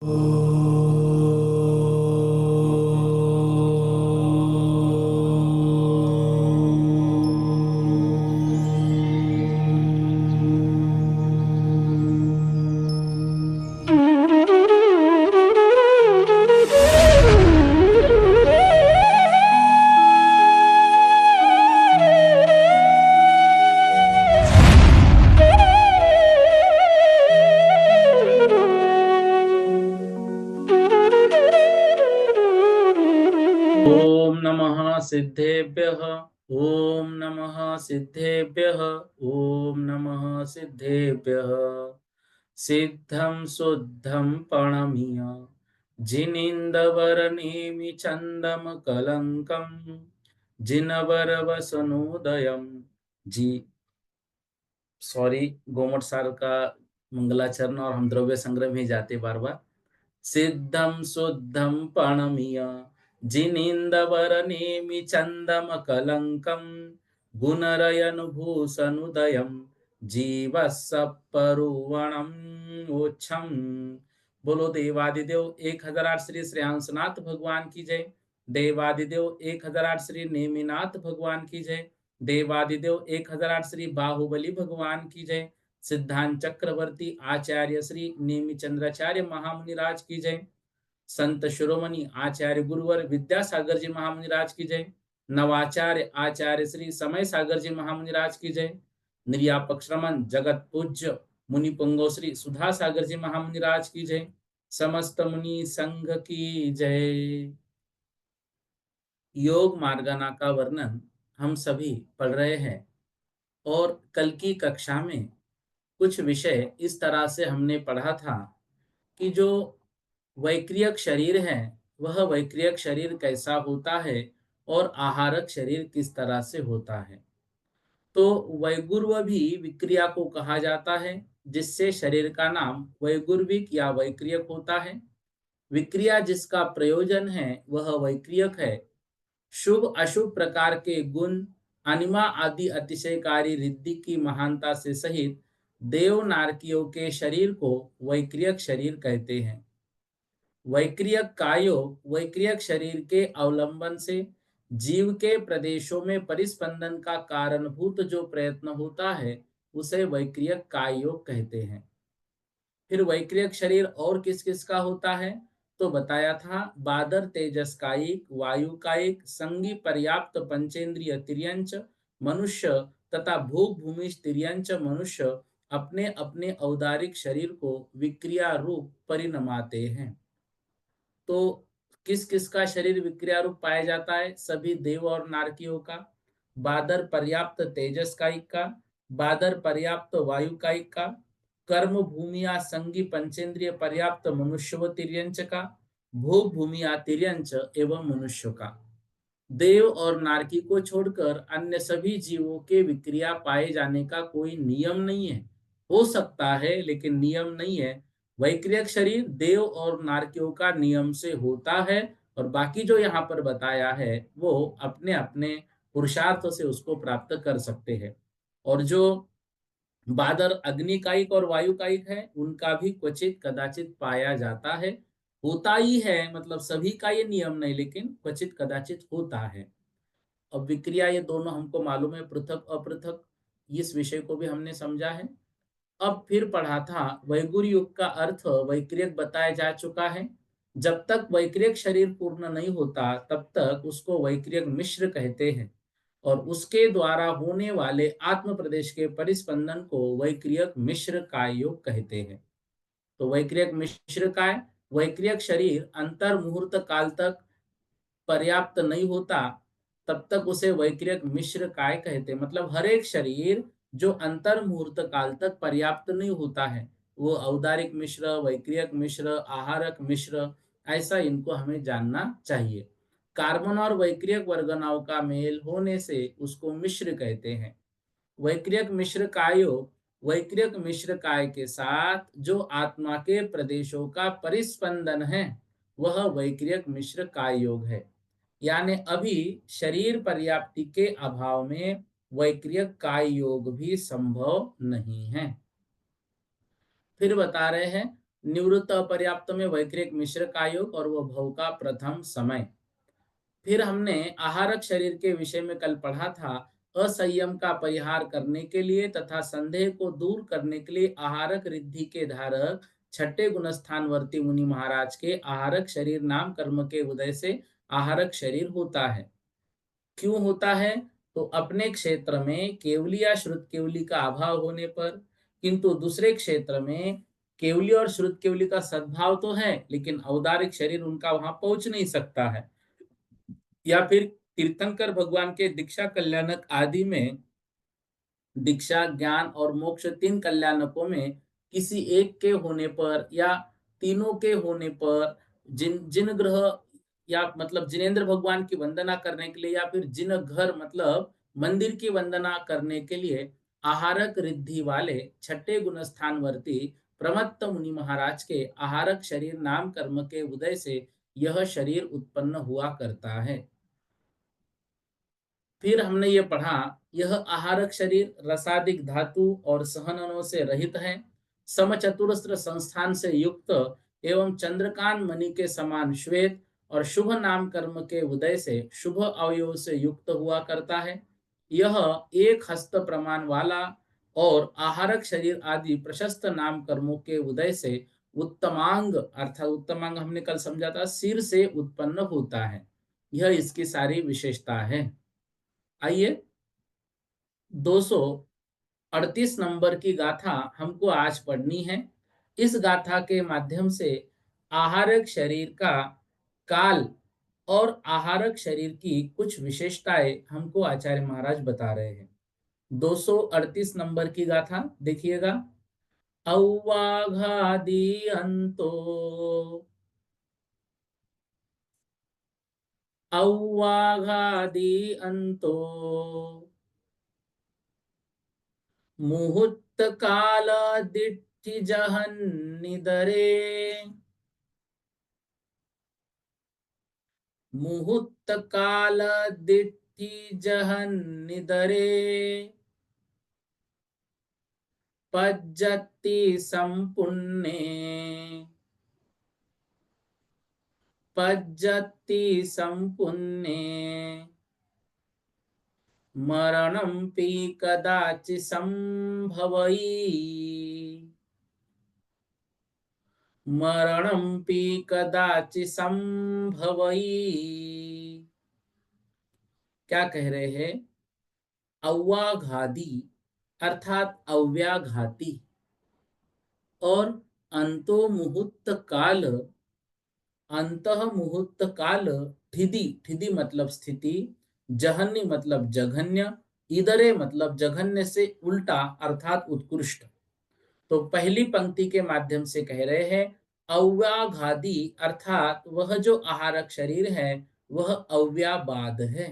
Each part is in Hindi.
ओम नमः सिद्धेभ्यः। ओम नमः सिद्धेभ्यः। ओम नमः सिद्धेभ्यः। सिद्धं शुद्धं प्रणमीय जिनिंदवरनेमि चंदम कलंकम जिनवरवसनोदयम जी। सॉरी, गोमट सार का मंगलाचरण और हम द्रव्य संग्रह में जाते बार बार। सिद्धं शुद्धं प्रणमीय जिनीन्द्रवरनेमि चन्दमकलङ्कं गुणरयनुभूषणुदयं जीवसपरुवणं मोक्षम। बोलो देवादिदेव 1008 श्री श्रेयांसनाथ भगवान की जय। देवादिदेव 1008 श्री नेमिनाथ भगवान की जय। देवादिदेव 1008 श्री बाहुबली भगवान की जय। सिद्धांत चक्रवर्ती आचार्य श्री नेमिचंद्राचार्य महामुनिराज की जय। संत शिरोमणि आचार्य गुरुवर विद्यासागर जी महामुनिराज की जय। नवाचार्य आचार्य श्री समय सागर जी महामुनिराज की जय। निर्यापक श्रमण जगत पूज्य मुनि पुंगव श्री सुधा सागर जी महामुनिराज की जय। समस्त मुनि संघ की जय। योग मार्गना का वर्णन हम सभी पढ़ रहे हैं और कल की कक्षा में कुछ विषय इस तरह से हमने पढ़ा था कि जो वैक्रियक शरीर है वह वैक्रियक शरीर कैसा होता है और आहारक शरीर किस तरह से होता है। तो वैगुर्व भी विक्रिया को कहा जाता है, जिससे शरीर का नाम वैगुर्विक या वैक्रियक होता है। विक्रिया जिसका प्रयोजन है वह वैक्रियक है। शुभ अशुभ प्रकार के गुण, अनिमा आदि अतिशयकारी रिद्धि की महानता से सहित देव नारकियों के शरीर को वैक्रियक शरीर कहते हैं। वैक्रियक कायोग वैक्रियक शरीर के अवलंबन से जीव के प्रदेशों में परिस्पंदन का कारणभूत जो प्रयत्न होता है उसे वैक्रियक कायोग कहते हैं। फिर वैक्रियक शरीर और किस किस का होता है तो बताया था, बादर तेजस कायिक, वायु कायिक, संगी पर्याप्त पंचेंद्रिय तिर्यंच मनुष्य तथा भोग भूमि तिर्यंच मनुष्य अपने अपने औदारिक शरीर को विक्रिया रूप परिणमाते हैं। तो किस किस का शरीर विक्रिया रूप पाया जाता है? सभी देव और नारकियों का। बादर पर्याप्त तेजस कायिक का, बादर पर्याप्त वायु कायिक का, कर्म भूमिया संगी पंचेंद्रिय पर्याप्त मनुष्य व तिर्यंच का, भोग भूमिया तिर्यंच एवं मनुष्य का। देव और नारकी को छोड़कर अन्य सभी जीवों के विक्रिया पाए जाने का कोई नियम नहीं है। हो सकता है लेकिन नियम नहीं है। वैक्रियक शरीर देव और नारकियों का नियम से होता है और बाकी जो यहाँ पर बताया है वो अपने अपने पुरुषार्थ से उसको प्राप्त कर सकते हैं। और जो बादर अग्निकायिक और वायुकायिक है उनका भी क्वचित कदाचित पाया जाता है। होता ही है, मतलब सभी का ये नियम नहीं लेकिन क्वचित कदाचित होता है। अब विक्रिया ये दोनों हमको मालूम है, पृथक अपृथक, इस विषय को भी हमने समझा है। अब फिर पढ़ा था वैगुर युग का अर्थ वैक्रियक बताया जा चुका है। जब तक वैक्रियक शरीर पूर्ण नहीं होता तब तक उसको वैक्रियक मिश्र कहते हैं और उसके द्वारा होने वाले आत्म प्रदेश के परिस्पंदन को वैक्रियक मिश्र काय योग कहते हैं। तो वैक्रियक मिश्र काय, वैक्रियक शरीर अंतर मुहूर्त काल तक पर्याप्त नहीं होता तब तक उसे वैक्रियक मिश्र काय कहते हैं। मतलब हर एक शरीर जो अंतर मुहूर्त काल तक पर्याप्त नहीं होता है वो औदारिक मिश्र, वैक्रियक मिश्र, आहारक मिश्र, ऐसा इनको हमें जानना चाहिए। कार्बन और वैक्रियक वर्गनाओं का मेल होने से उसको मिश्र कहते हैं। वैक्रियक मिश्र कायोग वैक्रियक मिश्र काय के साथ जो आत्मा के प्रदेशों का परिस्पंदन है वह वैक्रियक मिश्र काय योग है। यानी अभी शरीर पर्याप्ति के अभाव में वैक्रियक काय योग भी संभव नहीं है। फिर बता रहे हैं निवृत्त अपर्याप्त में वैक्रिक मिश्र का योग और वह भव का प्रथम समय। फिर हमने आहारक शरीर के विषय में कल पढ़ा था, असंयम का परिहार करने के लिए तथा संदेह को दूर करने के लिए आहारक रिद्धि के धारक छठे गुणस्थानवर्ती मुनि महाराज के आहारक शरीर नाम कर्म के उदय से आहारक शरीर होता है। क्यों होता है? तो अपने क्षेत्र में केवली या श्रुत केवली का अभाव होने पर, किंतु दूसरे क्षेत्र में केवली और श्रुत केवली का सद्भाव तो है, लेकिन औदारिक शरीर उनका वहां पहुंच नहीं सकता है। या फिर तीर्थंकर भगवान के दीक्षा कल्याणक आदि में दीक्षा, ज्ञान और मोक्ष तीन कल्याणकों में किसी एक के होने पर या तीनों के होने पर जिन जिन ग्रह या मतलब जिनेंद्र भगवान की वंदना करने के लिए या फिर जिन घर मतलब मंदिर की वंदना करने के लिए आहारक रिद्धि वाले छठे गुण स्थानवर्ती प्रमत्त मुनि महाराज के आहारक शरीर नाम कर्म के उदय से यह शरीर उत्पन्न हुआ करता है। फिर हमने ये पढ़ा, यह आहारक शरीर रसादिक धातु और सहननों से रहित है, समचतुरस्र संस्थान से युक्त एवं चंद्रकांत मणि के समान श्वेत और शुभ नाम कर्म के उदय से शुभ अवयव से युक्त हुआ करता है। यह एक हस्त प्रमाण वाला और आहारक शरीर आदि प्रशस्त नाम कर्मों के उदय से उत्तमांग अर्थात उत्तमांग हमने कल समझा था सिर से उत्पन्न होता है। यह इसकी सारी विशेषता है। आइए 238 नंबर की गाथा हमको आज पढ़नी है। इस गाथा के माध्यम से आहारक शरीर का काल और आहारक शरीर की कुछ विशेषताएं हमको आचार्य महाराज बता रहे हैं। 238 नंबर की गाथा देखिएगा। औवाघादि अंतो औवाघादि अंतो मुहूर्त काल दिट्ठि जहन्निदरे मुहूर्त काल दिट्ठि जहन्निदरे पज्जति संपुन्ने पज्जति संपुन्ने मरणंपि कदाचि संभवई मरणंपि कदाचि संभवई। क्या कह रहे हैं? अव्वाघादी अर्थात अव्याघाती और अंतो मुहूर्त काल अंतः मुहूर्त काल ठिदी ठिदी मतलब स्थिति, जहन्य मतलब जघन्य, इधरे मतलब जघन्य से उल्टा अर्थात उत्कृष्ट। तो पहली पंक्ति के माध्यम से कह रहे हैं अव्याघादी अर्थात वह जो आहारक शरीर है वह अव्याबाद है।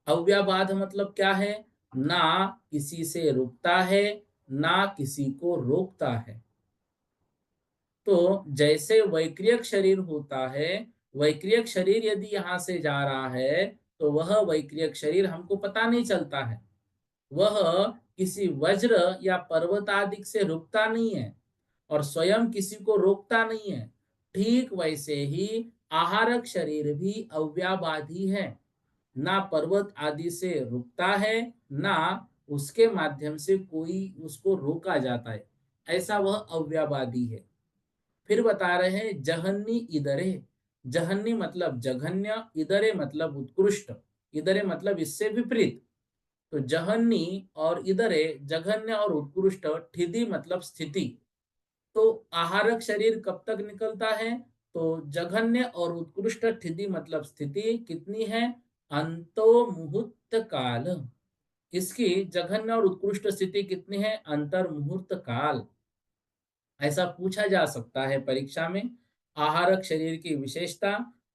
अव्याबाध मतलब क्या है? ना किसी से रुकता है ना किसी को रोकता है। तो जैसे वैक्रियक शरीर होता है, वैक्रियक शरीर यदि यहाँ से जा रहा है तो वह वैक्रियक शरीर हमको पता नहीं चलता है। वह किसी वज्र या पर्वत आदि से रुकता नहीं है और स्वयं किसी को रोकता नहीं है। ठीक वैसे ही आहारक शरीर भी अव्याबाधी है, ना पर्वत आदि से रुकता है ना उसके माध्यम से कोई उसको रोका जाता है, ऐसा वह अव्याबादी है। फिर बता रहे हैं जहन्नी इदरे, जहन्नी मतलब जघन्य, इदरे मतलब उत्कृष्ट, इदरे मतलब इससे विपरीत। तो जहन्नी और इदरे जघन्य और उत्कृष्ट, ठिदी मतलब स्थिति। तो आहारक शरीर कब तक निकलता है? तो जघन्य और उत्कृष्ट ठिदी मतलब स्थिति कितनी है? अंतो मुहूर्त काल। इसकी जघन्य और उत्कृष्ट स्थिति कितनी है? अंतर मुहूर्त काल। ऐसा पूछा जा सकता है परीक्षा में। आहारक शरीर की विशेषता,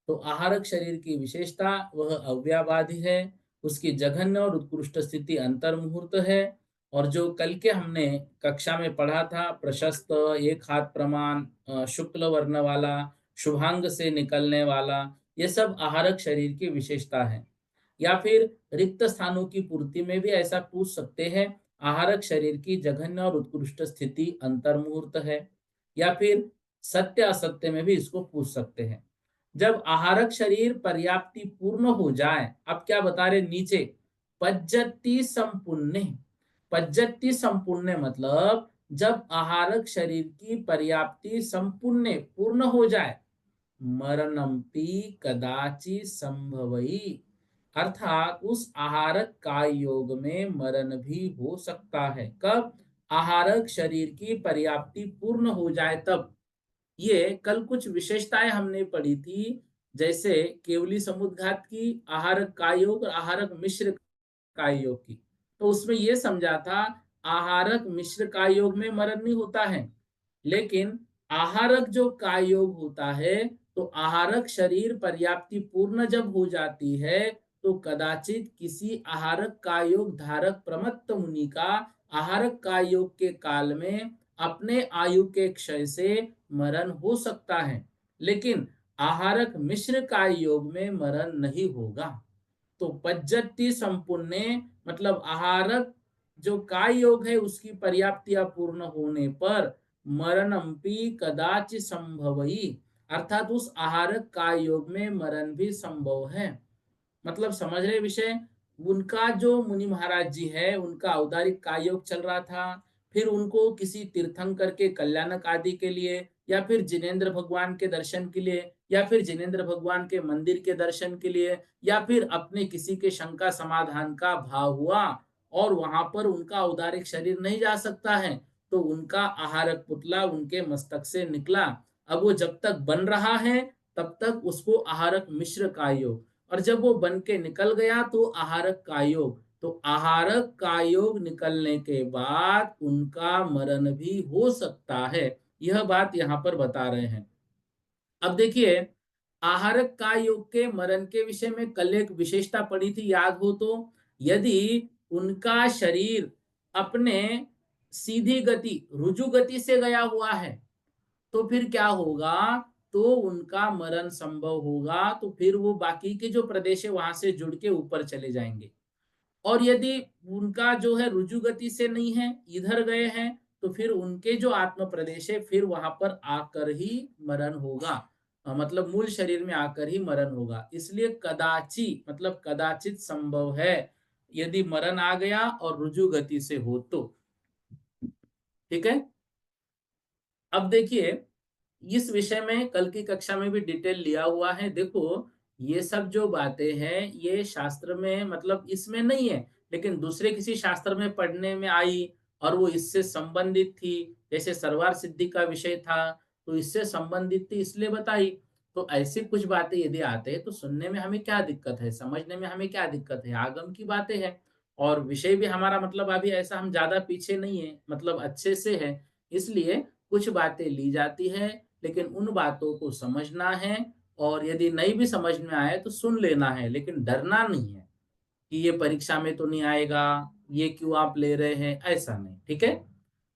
तो आहारक शरीर की विशेषता वह अव्याबाधी है, उसकी जघन्य और उत्कृष्ट स्थिति अंतर मुहूर्त है। और जो कल के हमने कक्षा में पढ़ा था प्रशस्त, एक हाथ प्रमाण, शुक्ल वर्ण वाला, शुभांग से निकलने वाला, ये सब आहारक शरीर की विशेषता है। या फिर रिक्त स्थानों की पूर्ति में भी ऐसा पूछ सकते हैं, आहारक शरीर की जघन्य और उत्कृष्ट स्थिति अंतर्मुहूर्त है। या फिर सत्य असत्य में भी इसको पूछ सकते हैं। जब आहारक शरीर पर्याप्ति पूर्ण हो जाए, अब क्या बता रहे नीचे, पज्जति संपुण्य। पज्जति संपुण्य मतलब जब आहारक शरीर की पर्याप्ति संपूर्ण पूर्ण हो जाए, मरणमपि कदाचि संभवई, अर्थात उस आहारक काय योग में मरण भी हो सकता है। कब? आहारक शरीर की पर्याप्ति पूर्ण हो जाए तब। ये कल कुछ विशेषताएं हमने पढ़ी थी, जैसे केवली समुद्घात की, आहारक काय योग और आहारक मिश्र काय योग की। तो उसमें ये समझा था आहारक मिश्र काय योग में मरण नहीं होता है, लेकिन आहारक जो काय योग होता है, तो आहारक शरीर पर्याप्ति पूर्ण जब हो जाती है, तो कदाचित किसी आहारक काय योग धारक प्रमत्त मुनि का आहारक काय योग के काल में अपने आयु के क्षय से मरण हो सकता है, लेकिन आहारक मिश्र काय योग में मरण नहीं होगा। तो पज्जति संपूर्ण मतलब आहारक जो काय योग है उसकी पर्याप्तियां पूर्ण होने पर मरणमपि कदाचि संभवई, अर्थात उस आहारक काय योग में मरण भी संभव है। मतलब समझ रहे विषय। उनका जो मुनि महाराज जी है उनका औदारिक काय योग चल रहा था, फिर उनको किसी तीर्थंकर के कल्याणक आदि के लिए, या फिर जिनेन्द्र भगवान के दर्शन के लिए, या फिर जिनेन्द्र भगवान के मंदिर के दर्शन के लिए, या फिर अपने किसी के शंका समाधान का भाव हुआ और वहां पर उनका औदारिक शरीर नहीं जा सकता है, तो उनका आहारक पुतला उनके मस्तक से निकला। अब वो जब तक बन रहा है तब तक उसको आहारक मिश्र काय योग, और जब वो बन के निकल गया तो आहारक कायोग। तो आहारक कायोग निकलने के बाद उनका मरण भी हो सकता है, यह बात यहाँ पर बता रहे हैं। अब देखिए, आहारक कायोग के मरण के विषय में कल एक विशेषता पड़ी थी, याद हो तो, यदि उनका शरीर अपने सीधी गति रुजु गति से गया हुआ है, तो फिर क्या होगा, तो उनका मरण संभव होगा, तो फिर वो बाकी के जो प्रदेश है वहां से जुड़ के ऊपर चले जाएंगे। और यदि उनका जो है रुजु गति से नहीं है, इधर गए हैं, तो फिर उनके जो आत्म प्रदेश है फिर वहां पर आकर ही मरण होगा। मतलब मूल शरीर में आकर ही मरण होगा। इसलिए कदाचि मतलब कदाचित संभव है, यदि मरण आ गया और रुजु गति से हो तो। ठीक है। अब देखिए, इस विषय में कल की कक्षा में भी डिटेल लिया हुआ है। देखो, ये सब जो बातें हैं ये शास्त्र में मतलब इसमें नहीं है, लेकिन दूसरे किसी शास्त्र में पढ़ने में आई और वो इससे संबंधित थी। जैसे सरवार सिद्धि का विषय था, तो इससे संबंधित थी इसलिए बताई। तो ऐसी कुछ बातें यदि आते हैं तो सुनने में हमें क्या दिक्कत है, समझने में हमें क्या दिक्कत है, आगम की बातें हैं। और विषय भी हमारा मतलब अभी ऐसा हम ज्यादा पीछे नहीं है, मतलब अच्छे से है। इसलिए कुछ बातें ली जाती है, लेकिन उन बातों को समझना है, और यदि नहीं भी समझ में आए तो सुन लेना है, लेकिन डरना नहीं है कि ये परीक्षा में तो नहीं आएगा, ये क्यों आप ले रहे हैं, ऐसा नहीं। ठीक है।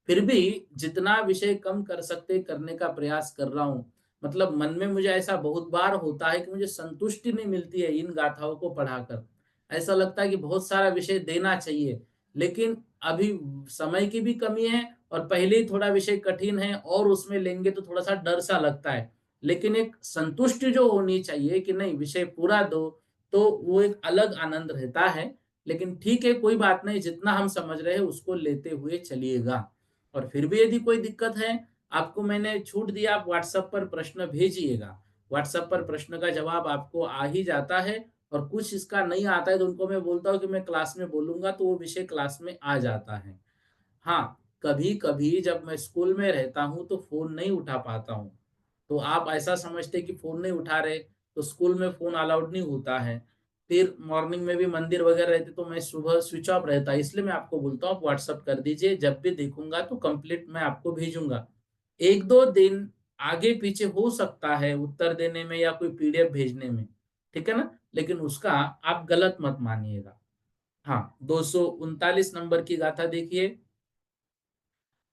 फिर भी जितना विषय कम कर सकते करने का प्रयास कर रहा हूँ। मतलब मन में मुझे ऐसा बहुत बार होता है कि मुझे संतुष्टि नहीं मिलती है इन गाथाओं को पढ़ाकर। ऐसा लगता है कि बहुत सारा विषय देना चाहिए, लेकिन अभी समय की भी कमी है, और पहले ही थोड़ा विषय कठिन है और उसमें लेंगे तो थोड़ा सा डर सा लगता है। लेकिन एक संतुष्टि जो होनी चाहिए कि नहीं विषय पूरा दो, तो वो एक अलग आनंद रहता है। लेकिन ठीक है, कोई बात नहीं, जितना हम समझ रहे हैं उसको लेते हुए चलिएगा। और फिर भी यदि कोई दिक्कत है, आपको मैंने छूट दिया, आप व्हाट्सएप पर प्रश्न भेजिएगा। व्हाट्सएप पर प्रश्न का जवाब आपको आ ही जाता है, और कुछ इसका नहीं आता है तो उनको मैं बोलता हूँ कि मैं क्लास में बोलूंगा, तो वो विषय क्लास में आ जाता है। हाँ, कभी कभी जब मैं स्कूल में रहता हूँ तो फोन नहीं उठा पाता हूँ। तो आप ऐसा समझते कि फोन नहीं उठा रहे, तो स्कूल में फोन अलाउड नहीं होता है। फिर मॉर्निंग में भी मंदिर वगैरह रहते तो मैं सुबह स्विच ऑफ रहता है, इसलिए मैं आपको बोलता हूँ आप व्हाट्सअप कर दीजिए, जब भी देखूंगा तो कंप्लीट मैं आपको भेजूंगा। एक दो दिन आगे पीछे हो सकता है उत्तर देने में या कोई पीडीएफ भेजने में। ठीक है ना, लेकिन उसका आप गलत मत मानिएगा। हाँ, 239 नंबर की गाथा देखिए।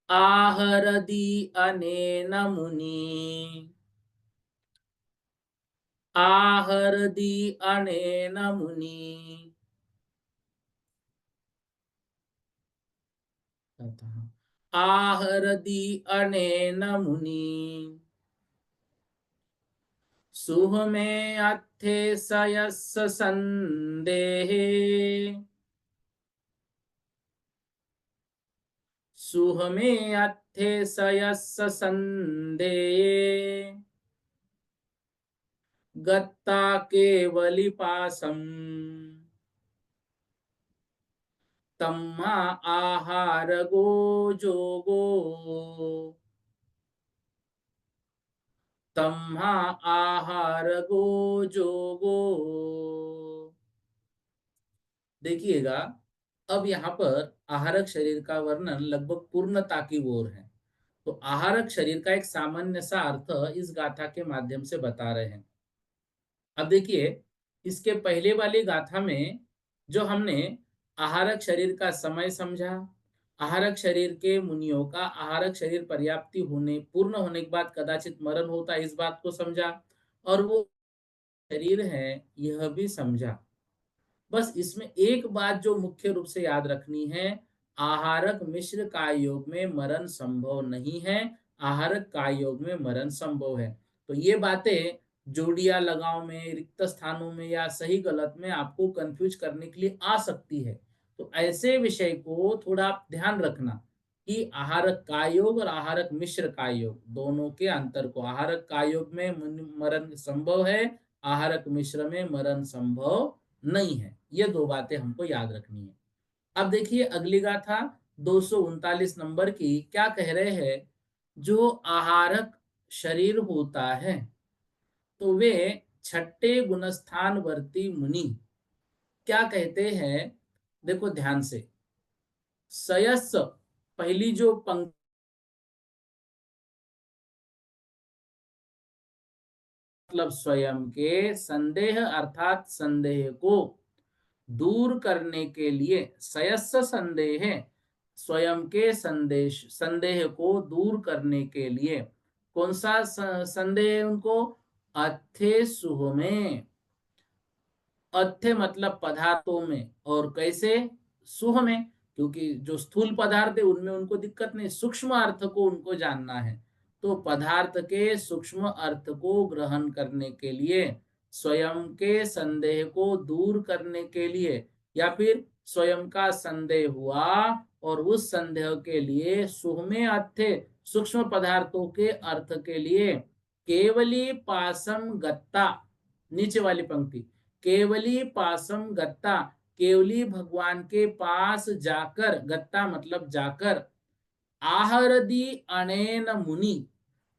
आहरदि अनेन मुनि, आहरदि अनेन मुनि, आहरदि अनेन मुनि, सुह में अथे सयस संदेहे, सुह में अथे सयस संदेहे, गत्ता केवली पासम, तम्हा आहार गो जोगो, तम्हा आहार गो जोगो। देखिएगा, अब यहाँ पर आहारक शरीर का वर्णन लगभग पूर्णता की ओर है। तो आहारक शरीर का एक सामान्य सा अर्थ इस गाथा के माध्यम से बता रहे हैं। अब देखिए, इसके पहले वाली गाथा में जो हमने आहारक शरीर का समय समझा, आहारक शरीर के मुनियों का आहारक शरीर पर्याप्ति होने पूर्ण होने के बाद कदाचित मरण होता है, इस बात को समझा, और वो शरीर है यह भी समझा। बस इसमें एक बात जो मुख्य रूप से याद रखनी है, आहारक मिश्र काय योग में मरण संभव नहीं है, आहारक काय योग में मरण संभव है। तो ये बातें जोड़ियां लगाव में, रिक्त स्थानों में या सही गलत में आपको कंफ्यूज करने के लिए आ सकती है। तो ऐसे विषय को थोड़ा आप ध्यान रखना कि आहारक काय योग और आहारक मिश्र काय योग दोनों के अंतर को, आहारक काय योग में मरण संभव है, आहारक मिश्र में मरण संभव नहीं है। ये दो बातें हमको याद रखनी है। अब देखिए अगली गाथा 239 नंबर की क्या कह रहे हैं। जो आहारक शरीर होता है तो वे छठे गुणस्थान वर्ती मुनि क्या कहते हैं। देखो ध्यान से, सयस पहली जो पंक्ति मतलब स्वयं के संदेह अर्थात संदेह को दूर करने के लिए, सयस्स संदेह, स्वयं के संदेश संदेह को दूर करने के लिए कौन सा संदेह है उनको, अथे सुह में, अर्थ मतलब पदार्थों में, और कैसे, सुह में, क्योंकि जो स्थूल पदार्थ है उनमें उनको दिक्कत नहीं, सूक्ष्म अर्थ को उनको जानना है। तो पदार्थ के सूक्ष्म अर्थ को ग्रहण करने के लिए, स्वयं के संदेह को दूर करने के लिए, या फिर स्वयं का संदेह हुआ और उस संदेह के लिए सुह में अर्थ सूक्ष्म पदार्थों के अर्थ के लिए केवली पासम गत्ता, नीचे वाली पंक्ति, केवली पासम गत्ता, केवली भगवान के पास जाकर, गत्ता मतलब जाकर, आहरदी अनेन मुनि,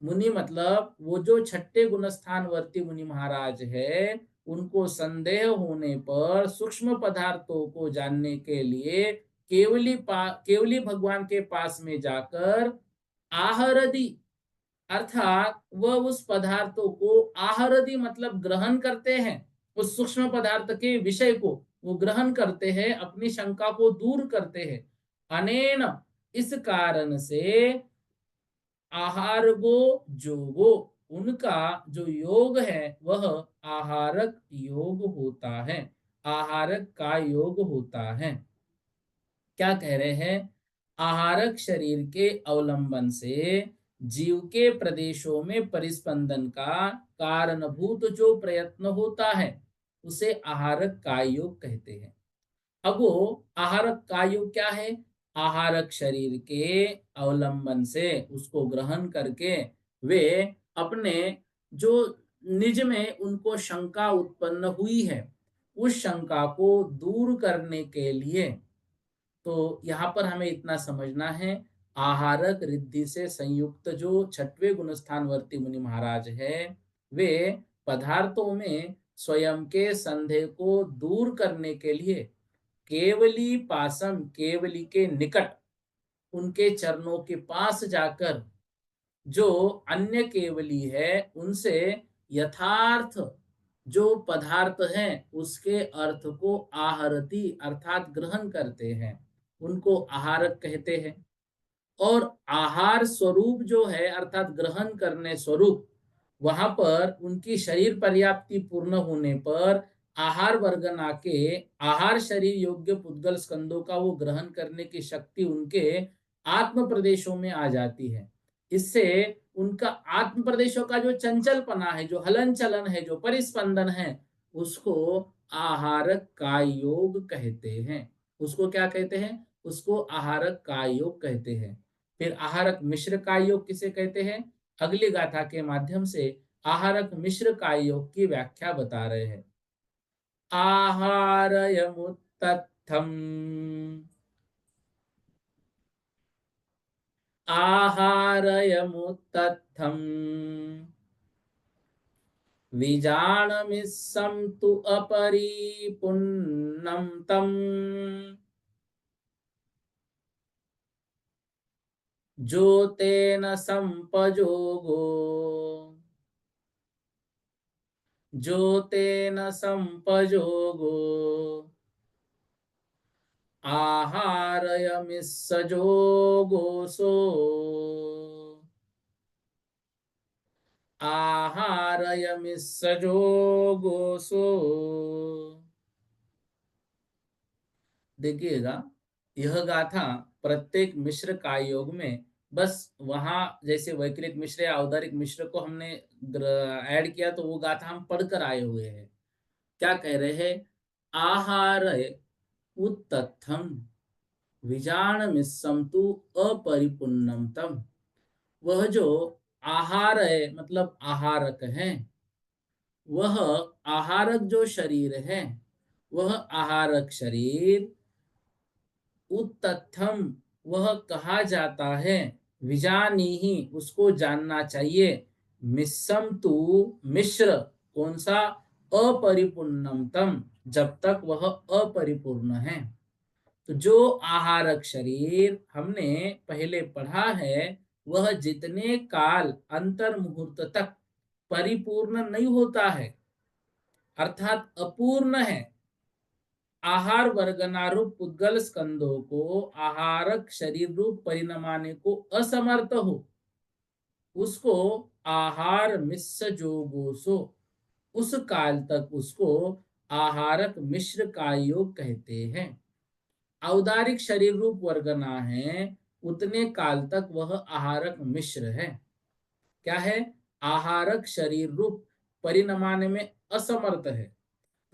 मुनि मतलब वो जो छठे गुणस्थान वर्ती मुनि महाराज है, उनको संदेह होने पर सूक्ष्म पदार्थों को जानने के लिए केवली भगवान के पास में जाकर आहरदी, अर्थात वह उस पदार्थों को, आहरदी मतलब ग्रहण करते हैं, उस सूक्ष्म पदार्थ के विषय को वो ग्रहण करते हैं, अपनी शंका को दूर करते हैं। अनेन इस कारण से, आहार गो जोगो उनका जो योग है वह आहारक योग होता है, आहारक का योग होता है। क्या कह रहे हैं, आहारक शरीर के अवलंबन से जीव के प्रदेशों में परिस्पंदन का कारणभूत जो प्रयत्न होता है उसे आहारक काय योग कहते हैं। अब वो आहारक काय योग क्या है, आहारक शरीर के अवलंबन से उसको ग्रहण करके वे अपने जो निज में उनको शंका उत्पन्न हुई है उस शंका को दूर करने के लिए, तो यहाँ पर हमें इतना समझना है, आहारक रिद्धि से संयुक्त जो छठवें गुणस्थानवर्ती मुनि महाराज है, वे पदार्थों में स्वयं के संदेह को दूर करने के लिए केवली पासम, केवली के निकट उनके चरणों के पास जाकर जो अन्य केवली है उनसे यथार्थ जो पदार्थ हैं उसके अर्थ को आहरती अर्थात ग्रहण करते हैं, उनको आहारक कहते हैं। और आहार स्वरूप जो है अर्थात ग्रहण करने स्वरूप, वहां पर उनकी शरीर पर्याप्ति पूर्ण होने पर आहार वर्गना के आहार शरीर योग्य पुद्गल स्कंदों का वो ग्रहण करने की शक्ति उनके आत्म प्रदेशों में आ जाती है। इससे उनका आत्म प्रदेशों का जो चंचलपना है, जो हलन चलन है, जो परिस्पंदन है, उसको आहारक का योग कहते हैं। उसको क्या कहते हैं? उसको आहारक का योग कहते हैं। फिर आहारक मिश्र का योग किसे कहते हैं? अगली गाथा के माध्यम से आहारक मिश्र का योग की व्याख्या बता रहे हैं। आहारयमुत्तथम् आहारयमुत्तथम् विजानमिस्सं तु अपरिपुन्नं तम् जोतेन संपजोगो जोतेन संपजोगो आहारयमिस्सजोगोसो आहारयमिस्सजोगोसो। देखिएगा, यह गाथा प्रत्येक मिश्र काय योग में बस वहां जैसे वैकृत मिश्र या औदारिक मिश्र को हमने ऐड किया तो वो गाथा हम पढ़कर आए हुए हैं। क्या कह रहे हैं? आहार उत्तथम विजान मिस्सम तु अपरिपुन्नम तम। वह जो आहार है मतलब आहारक है, वह आहारक जो शरीर है, वह आहारक शरीर उत्तथम वह कहा जाता है। विजानी ही उसको जानना चाहिए। मिस्सम तु मिश्र कौन सा? अपरिपूर्णम तम जब तक वह अपरिपूर्ण है। तो जो आहारक शरीर हमने पहले पढ़ा है, वह जितने काल अंतर मुहूर्त तक परिपूर्ण नहीं होता है, अर्थात अपूर्ण है, आहार वर्गनारूप पुद्गल स्कंदों को आहारक शरीर रूप परिणमाने को असमर्थ हो, उसको आहार मिश्र जोगोसो, उस काल तक उसको आहारक मिश्र का योग कहते हैं। औदारिक शरीर रूप वर्गना है, उतने काल तक वह आहारक मिश्र है। क्या है? आहारक शरीर रूप परिणमाने में असमर्थ है।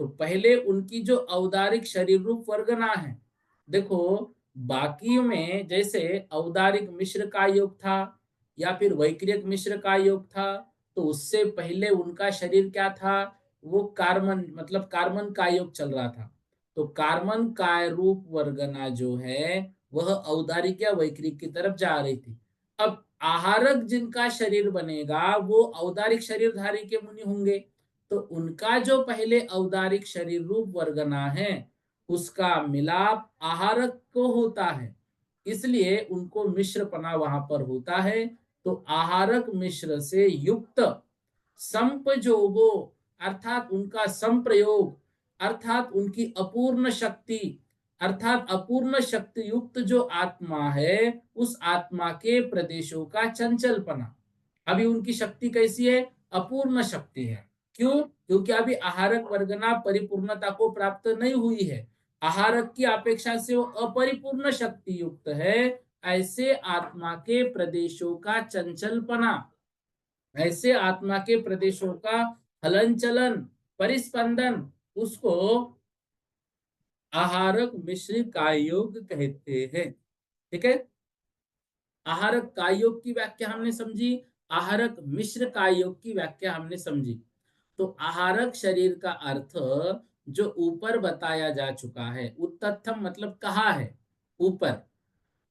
तो पहले उनकी जो औदारिक शरीर रूप वर्गना है, देखो बाकी में जैसे औदारिक मिश्र का योग था या फिर वैक्रियक मिश्र का योग था, तो उससे पहले उनका शरीर क्या था? वो कार्बन मतलब कार्बन का योग चल रहा था। तो कार्बन काय रूप वर्गना जो है, वह औदारिक या वैक्रिक की तरफ जा रही थी। अब आहारक जिनका शरीर बनेगा, वो औदारिक शरीरधारी के मुनि होंगे। तो उनका जो पहले औदारिक शरीर रूप वर्गना है, उसका मिलाप आहारक को होता है, इसलिए उनको मिश्रपना वहां पर होता है। तो आहारक मिश्र से युक्त संपजोगो अर्थात उनका संप्रयोग, अर्थात उनकी अपूर्ण शक्ति, अर्थात अपूर्ण शक्ति युक्त जो आत्मा है, उस आत्मा के प्रदेशों का चंचलपना। अभी उनकी शक्ति कैसी है? अपूर्ण शक्ति है। क्यों? क्योंकि अभी आहारक वर्गना परिपूर्णता को प्राप्त नहीं हुई है। आहारक की अपेक्षा से वो अपरिपूर्ण शक्ति युक्त है। ऐसे आत्मा के प्रदेशों का चंचलपना, ऐसे आत्मा के प्रदेशों का हलन चलन परिस्पंदन, उसको आहारक मिश्र कायोग कहते हैं। ठीक है? आहारक कायोग की व्याख्या हमने समझी, आहारक मिश्र कायोग की व्याख्या हमने समझी। तो आहारक शरीर का अर्थ जो ऊपर बताया जा चुका है, उत्तथम मतलब कहा है ऊपर।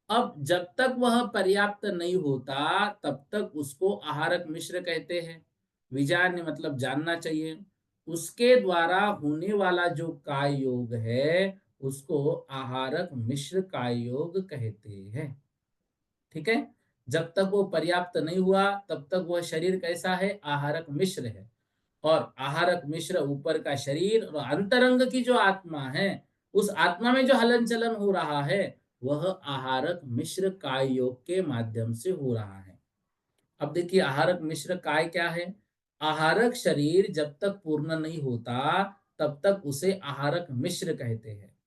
अब जब तक वह पर्याप्त नहीं होता, तब तक उसको आहारक मिश्र कहते हैं। विजान्य मतलब जानना चाहिए। उसके द्वारा होने वाला जो काय योग है, उसको आहारक मिश्र काय योग कहते हैं। ठीक है? जब तक वो पर्याप्त नहीं हुआ, तब तक वह शरीर कैसा है? आहारक मिश्र है। और आहारक मिश्र ऊपर का शरीर और अंतरंग की जो आत्मा है, उस आत्मा में जो हलन चलन हो रहा है, वह आहारक मिश्र काय योग के माध्यम से हो रहा है। अब देखिए आहारक मिश्र काय क्या है? आहारक शरीर जब तक पूर्ण नहीं होता, तब तक उसे आहारक मिश्र कहते हैं।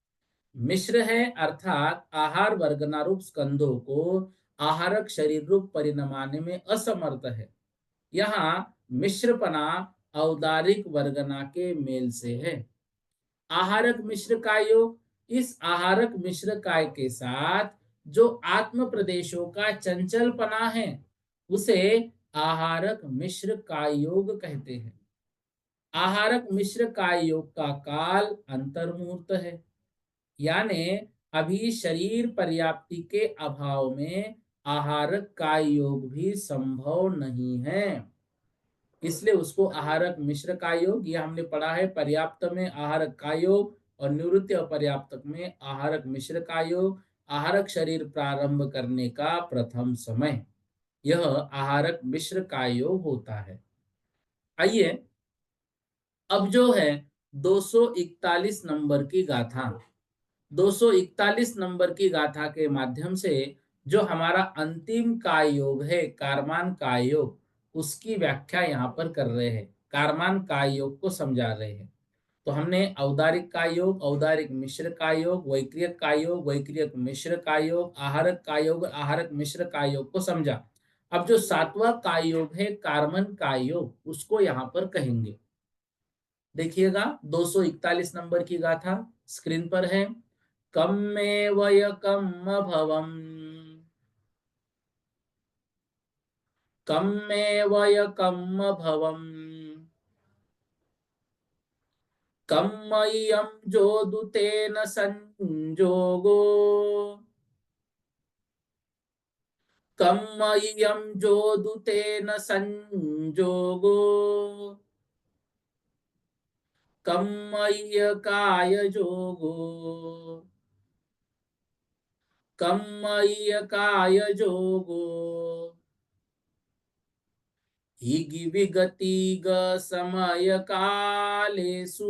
मिश्र है अर्थात आहार वर्गनारूप स्कंदों को आहारक शरीर रूप परिणमाने में असमर्थ है। यहाँ मिश्रपना औदारिक वर्गना के मेल से है। आहारक मिश्र काय योग, इस आहारक मिश्र काय के साथ जो आत्म प्रदेशों का चंचलपना है उसे आहारक मिश्र काय योग कहते हैं। आहारक मिश्र काय योग का काल अंतर्मुहूर्त है, यानी अभी शरीर पर्याप्ति के अभाव में आहारक काय योग भी संभव नहीं है, इसलिए उसको आहारक मिश्र काय योग, यह हमने पढ़ा है पर्याप्त में आहारक काय योग और निवृत्ति अपर्याप्तक में आहारक मिश्र काय योग। आहारक शरीर प्रारंभ करने का प्रथम समय यह आहारक मिश्र काय योग होता है। आइए अब जो है 241 नंबर की गाथा, 241 नंबर की गाथा के माध्यम से जो हमारा अंतिम काय योग है कारमान काय योग, उसकी व्याख्या यहाँ पर कर रहे हैं, कारमान काय योग को समझा रहे हैं। तो हमने औदारिक काय योग, औदारिक मिश्र काय योग, वैक्रियक काय योग, वैक्रियक मिश्र काय योग, आहारक काय योग, आहारक मिश्र काय योग को समझा। अब जो सातवां काय योग है कार्मन काय योग, उसको यहाँ पर कहेंगे। देखिएगा 241 नंबर की गाथा स्क्रीन पर है। कम्मेवय कम्म भवम्, कम्मेवय कम्म भवम्, कम्मय्यं जोदुतेन संजोगो, कम्मय्यं जोदुतेन संजोगो, कम्मय्यकाय जोगो, कम्मय्यकाय जोगो, हिगि विगतिग समय कालेषु,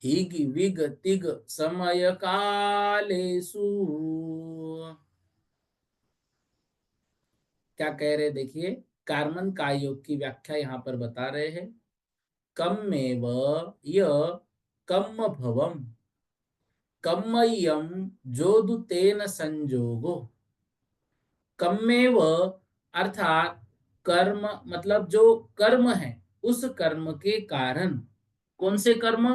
हिगि विगतिग समय कालेषु। क्या कह रहे देखिए, कार्मन काय योग की व्याख्या यहाँ पर बता रहे हैं। कम्मेव य कम्म भवम, कम्मय्यम जोदुतेन संजोगो। कम्मेव अर्थात कर्म, मतलब जो कर्म है उस कर्म के कारण, कौन से कर्म,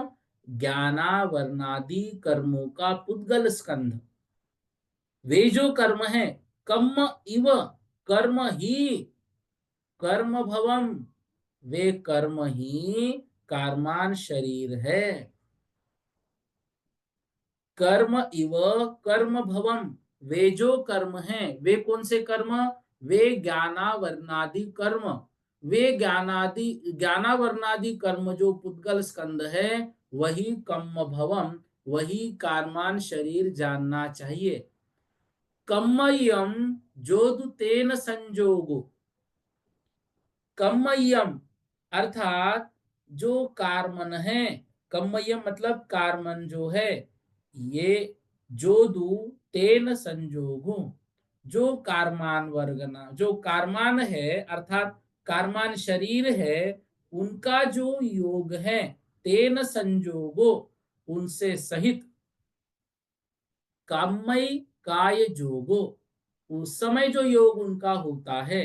ज्ञानावरणादि कर्मों का पुद्गल स्कंध, वे जो कर्म है कर्म इव, कर्म ही, कर्म भवम, वे कर्म ही कार्मान शरीर है। कर्म इव कर्म भवम, वे जो कर्म हैं, वे कौन से कर्म, वे ज्ञानावरणादि कर्म, वे ज्ञानावरणादि कर्म जो पुद्गल स्कंद है वही कम्म भवम, वही कार्मान शरीर जानना चाहिए। कम्मय्यम जोदुतेन संजोगो, कम्मय्यम अर्थात जो कार्मन है, कम्मय्यम मतलब कार्मन जो है, ये जोदु तेन संजोगो, जो कार्मान वर्गना, जो कार्मान है अर्थात कार्मान शरीर है, उनका जो योग है तेन संजोगो, उनसे सहित, काममय काय जोगो, उस समय जो योग उनका होता है,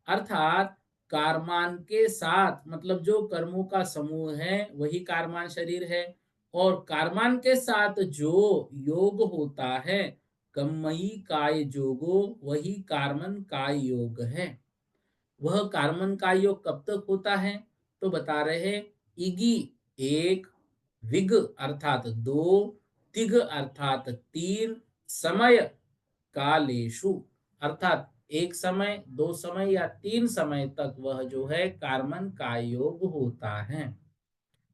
अर्थात कारमान के साथ, मतलब जो कर्मों का समूह है वही कारमान शरीर है, और कारमान के साथ जो योग होता है कम्मयी काय जोगो, वही कार्मन काय योग है। वह कार्मन काय योग कब तक होता है, तो बता रहे हैं इगी एक, विग अर्थात दो, तिग अर्थात तीन, समय कालेशु अर्थात एक समय, दो समय या तीन समय तक वह जो है कार्मन काय योग होता है।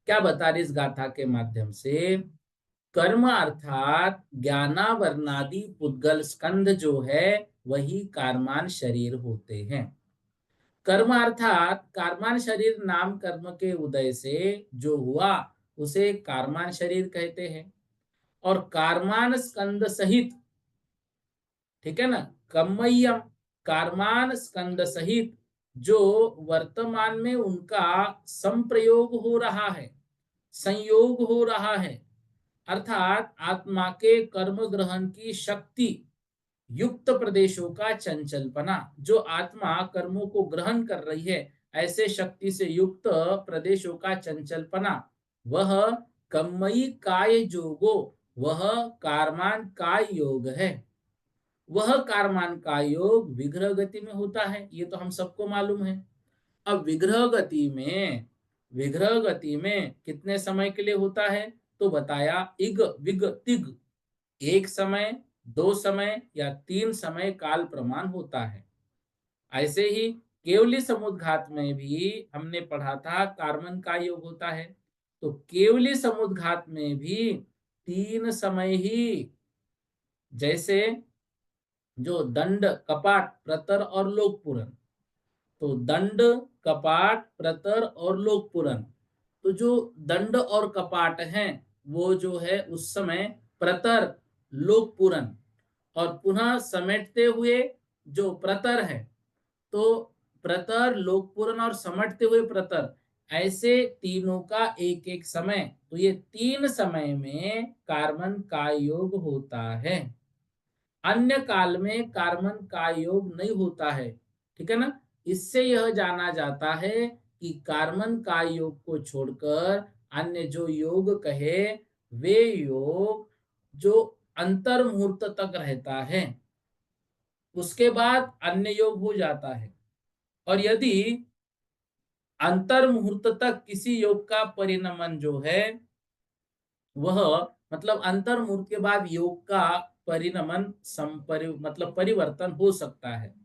क्या बता रही इस गाथा के माध्यम से, कर्म अर्थात ज्ञानावरणादि पुद्गल स्कंद जो है वही कार्मान शरीर होते हैं। कर्म अर्थात कार्मान शरीर नाम कर्म के उदय से जो हुआ उसे कार्मान शरीर कहते हैं, और कार्मान स्कंद सहित, ठीक है ना, कम्मय्यम कार्मान स्कंद सहित जो वर्तमान में उनका संप्रयोग हो रहा है, संयोग हो रहा है, अर्थात आत्मा के कर्म ग्रहण की शक्ति युक्त प्रदेशों का चंचलपना। जो आत्मा कर्मों को ग्रहण कर रही है, ऐसे शक्ति से युक्त प्रदेशों का चंचलपना, वह कम्मयी काय जोगो, वह कारमान काय योग है। वह कारमान काय योग विग्रह गति में होता है, ये तो हम सबको मालूम है। अब विग्रह गति में कितने समय के लिए होता है? तो बताया इग विग तिग, एक समय, दो समय या तीन समय काल प्रमाण होता है। ऐसे ही केवली समुद्घात में भी हमने पढ़ा था कार्बन का योग होता है। तो केवली समुद्घात में भी तीन समय ही, जैसे जो दंड, कपाट, प्रतर और लोकपूरण। तो दंड, कपाट, प्रतर और लोकपूरण। तो जो दंड और कपाट हैं, वो जो है उस समय प्रतर, लोकपूरण, और पुनः समेटते हुए जो प्रतर है, तो प्रतर, लोकपूर्ण और समटते हुए प्रतर, ऐसे तीनों का एक एक समय, तो ये तीन समय में कार्बन का योग होता है। अन्य काल में कार्बन का योग नहीं होता है, ठीक है ना। इससे यह जाना जाता है कि कार्बन का योग को छोड़कर अन्य जो योग कहे, वे योग जो अंतर मुहूर्त तक रहता है, उसके बाद अन्य योग हो जाता है। और यदि अंतर मुहूर्त तक किसी योग का परिणमन जो है, वह मतलब अंतर मुहूर्त के बाद योग का परिणमन मतलब परिवर्तन हो सकता है।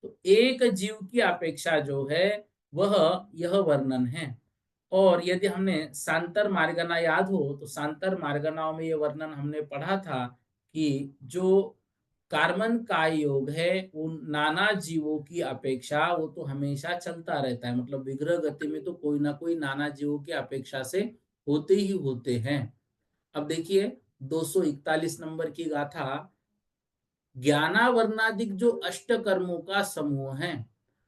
तो एक जीव की अपेक्षा जो है, वह यह वर्णन है। और यदि हमने सांतर मार्गना याद हो, तो सांतर मार्गनाओं में यह वर्णन हमने पढ़ा था कि जो कार्बन का योग है, उन नाना जीवों की अपेक्षा वो तो हमेशा चलता रहता है। मतलब विग्रह गति में तो कोई ना कोई नाना जीवों की अपेक्षा से होते ही होते हैं। अब देखिए 241 नंबर की गाथा, ज्ञानावरणादिक जो अष्ट कर्मों का समूह है,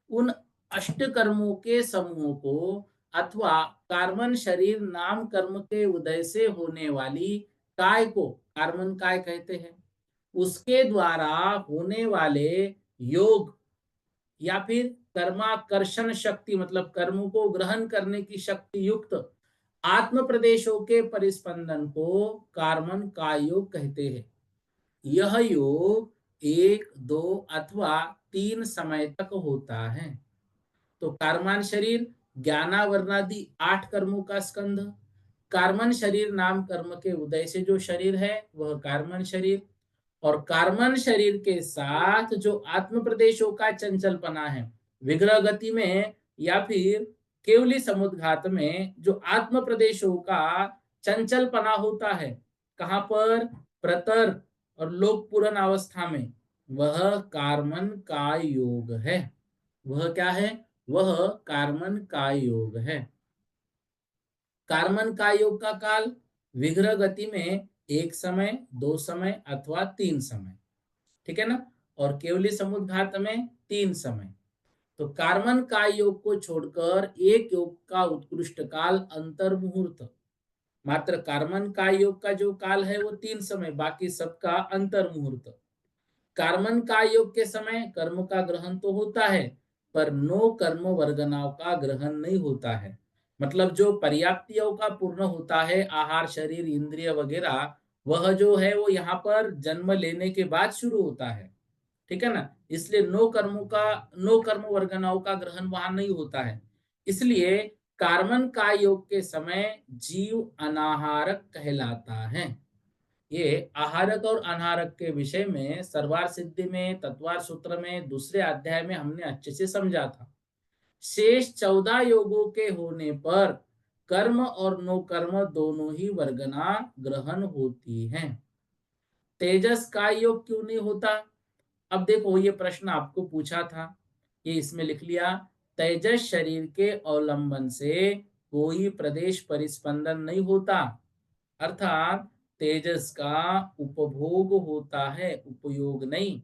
उन अष्ट कर्मों के समूह को अथवा कार्बन शरीर नाम कर्म के उदय से होने वाली काय को कार्बन काय कहते हैं। उसके द्वारा होने वाले योग या फिर कर्माकर्षण शक्ति, मतलब कर्मों को ग्रहण करने की शक्ति युक्त आत्म प्रदेशों के परिस्पंदन को कार्बन का योग कहते हैं। यह योग एक, दो अथवा तीन समय तक होता है। तो कार्बन शरीर ज्ञानावरणादि 8 कर्मों का स्कंध, कार्बन शरीर नाम कर्म के उदय से जो शरीर है, वह कार्बन शरीर, और कार्बन शरीर के साथ जो आत्म प्रदेशों का चंचलपना है, विग्रह गति में या फिर केवली समुद्घात में जो आत्म प्रदेशों का चंचलपना होता है, कहाँ पर? प्रतर और लोकपूर्ण अवस्था में, वह कार्बन का योग है। वह क्या है? वह कार्बन का योग है। कार्बन का योग का काल विग्रह गति में एक समय, दो समय अथवा तीन समय, ठीक है ना। और केवली समुद्घात में तीन समय। तो कार्बन का योग को छोड़कर एक योग का उत्कृष्ट काल अंतर मुहूर्त। मात्र कार्बन का योग का जो काल है वो तीन समय, बाकी सबका अंतर मुहूर्त। कार्बन का योग के समय कर्म का ग्रहण तो होता है, पर नो कर्म वर्गनाओं का ग्रहण नहीं होता है। मतलब जो पर्याप्त योग का पूर्ण होता है, आहार, शरीर, इंद्रिय वगैरह, वह जो है वो यहाँ पर जन्म लेने के बाद शुरू होता है, ठीक है ना। इसलिए नो कर्म वर्गनाओं का ग्रहण वहां नहीं होता है। इसलिए कार्बन का योग के समय जीव अनाहारक कहलाता है। ये आहारक और अनाहारक के विषय में सर्वार सिद्धि में, तत्वार सूत्र में, दूसरे अध्याय में हमने अच्छे से समझा था। शेष 14 योगों के होने पर कर्म और नो कर्म दोनों ही वर्गना ग्रहण होती हैं। तेजस का योग क्यों नहीं होता? अब देखो, ये प्रश्न आपको पूछा था, ये इसमें लिख लिया। तेजस शरीर के अवलंबन से कोई प्रदेश परिस्पंदन नहीं होता, अर्थात तेजस का उपभोग होता है, उपयोग नहीं।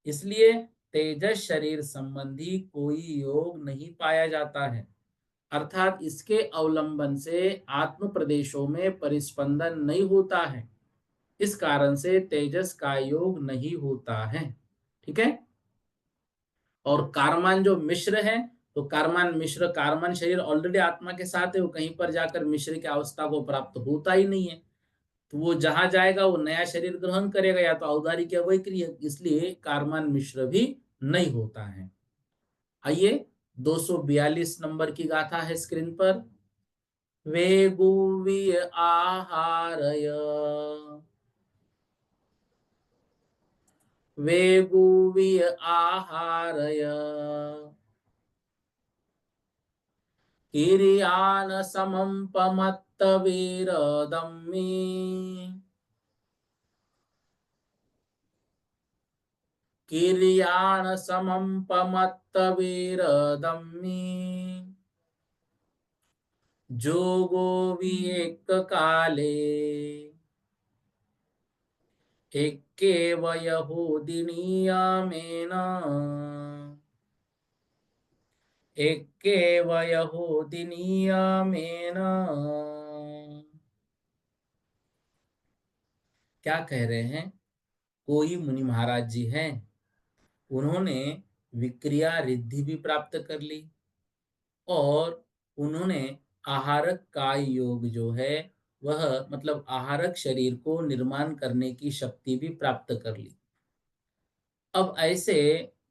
इसलिए तेजस शरीर संबंधी कोई योग नहीं पाया जाता है। अर्थात इसके अवलंबन से आत्म प्रदेशों में परिस्पंदन नहीं होता है। इस कारण से तेजस का योग नहीं होता है। ठीक है। और कारमान जो मिश्र है, तो कारमान मिश्र, कारमान शरीर ऑलरेडी आत्मा के साथ है, वो कहीं पर जाकर मिश्र की अवस्था को प्राप्त होता ही नहीं है। तो वो जहां जाएगा वो नया शरीर ग्रहण करेगा, या तो औदारिक या वैक्रिय, इसलिए कारमान मिश्र भी नहीं होता है। आइए 242 नंबर की गाथा है स्क्रीन पर। वेगुवीय आहारय, वेगुवीय आहारय, किरियान समं पमत्त वीरदम्मी, किरियान समं पमत्त वीरदम्मी, जोगो विएक काले, एक्केव यहूदिनीयमेन, एक्केव यहूदिनीयमेन। क्या कह रहे हैं? कोई मुनि महाराज जी हैं, उन्होंने विक्रिया रिद्धि भी प्राप्त कर ली, और उन्होंने आहारक काय योग जो है वह मतलब आहारक शरीर को निर्माण करने की शक्ति भी प्राप्त कर ली। अब ऐसे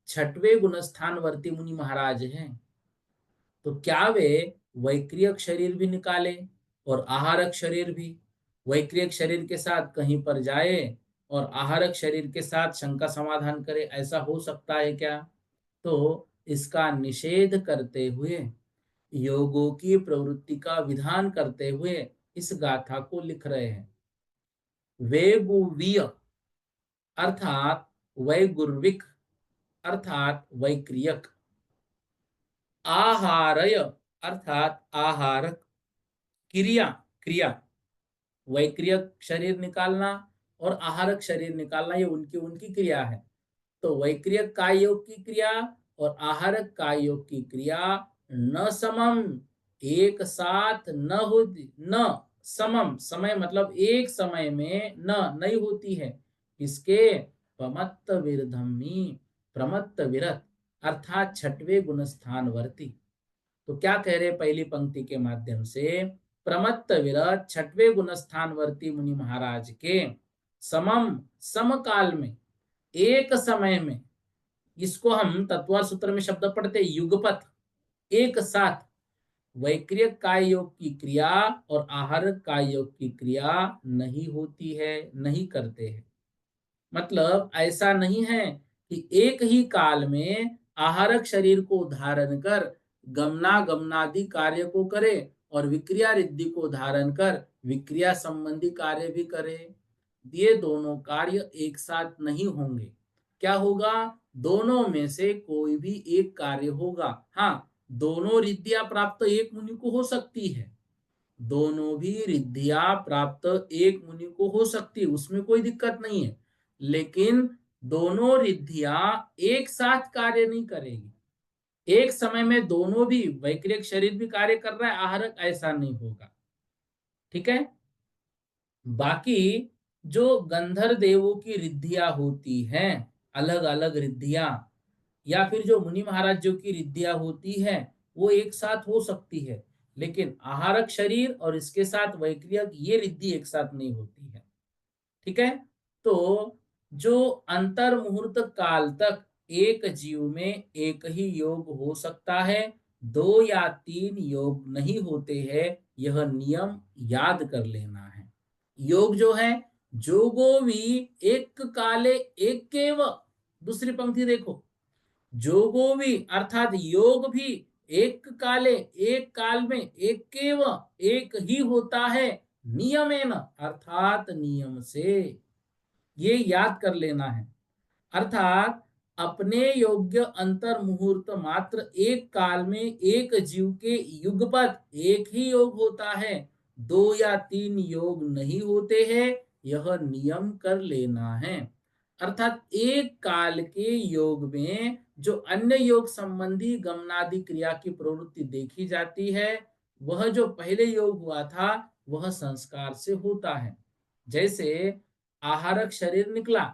छठवें गुणस्थानवर्ती मुनि महाराज हैं, तो क्या वे वैक्रियक शरीर भी निकाले और आहारक शरीर भी? वैक्रियक शरीर के साथ कहीं पर जाए और आहारक शरीर के साथ शंका समाधान करे, ऐसा हो सकता है क्या? तो इसका निषेध करते हुए, योगों की प्रवृत्ति का विधान करते हुए इस गाथा को लिख रहे हैं। वेगुवीय अर्थात वैगुर्विक अर्थात वैक्रियक, आहारय अर्थात आहारक, क्रिया क्रिया, वैक्रियक शरीर निकालना और आहारक शरीर निकालना, ये उनकी उनकी क्रिया है। तो वैक्रियक काय योग की क्रिया और आहारक काय योग की क्रिया न समम, एक साथ न होती, न समम, समय मतलब एक समय में न नहीं होती है। इसके प्रमत्त विरधम्मी, प्रमत्त विरत अर्थात छठवे गुणस्थानवर्ती। तो क्या कह रहे पहली पंक्ति के माध्यम से? प्रमत्त विरत छठवे गुणस्थानवर्ती मुनि महाराज के समम, समकाल में, एक समय में, इसको हम तत्व सूत्र में शब्द पढ़ते युगपत, एक साथ वैक्रियक काय योग की क्रिया और आहारक काय योग की क्रिया नहीं होती है, नहीं करते हैं। मतलब ऐसा नहीं है कि एक ही काल में आहारक शरीर को धारण कर गमना गमनादि कार्य को करे और विक्रिया रिद्धि को धारण कर विक्रिया संबंधी कार्य भी करे। ये दोनों कार्य एक साथ नहीं होंगे। क्या होगा? दोनों में से कोई भी एक कार्य होगा। हाँ, दोनों रिद्धियां प्राप्त एक मुनि को हो सकती है, दोनों भी रिद्धियां प्राप्त एक मुनि को हो सकती है, उसमें कोई दिक्कत नहीं है। लेकिन दोनों रिद्धियां एक साथ कार्य नहीं करेगी। एक समय में दोनों भी, वैक्रियक शरीर भी कार्य कर रहा है, आहारक, ऐसा नहीं होगा। ठीक है। बाकी जो गंधर्व देवों की रिद्धियां होती हैं, अलग अलग रिद्धियां, या फिर जो मुनि महाराजों की रिद्धियां होती है, वो एक साथ हो सकती है, लेकिन आहारक शरीर और इसके साथ वैक्रियक ये रिद्धि एक साथ नहीं होती है। ठीक है। तो जो अंतर मुहूर्त काल तक एक जीव में एक ही योग हो सकता है, दो या तीन योग नहीं होते हैं, यह नियम याद कर लेना है। योग जो है, जोगो भी एक काले एक केव, दूसरी पंक्ति देखो, जोगो भी अर्थात योग भी एक काले एक काल में एक केव एक ही होता है, नियमेन अर्थात नियम से, ये याद कर लेना है। अर्थात अपने योग्य अंतर मुहूर्त मात्र एक काल में एक जीव के युगपत एक ही योग होता है, दो या तीन योग नहीं होते हैं, यह नियम कर लेना है। अर्थात एक काल के योग में जो अन्य योग संबंधी गमनादि क्रिया की प्रवृत्ति देखी जाती है, वह जो पहले योग हुआ था, वह संस्कार से होता है। जैसे आहारक शरीर निकला,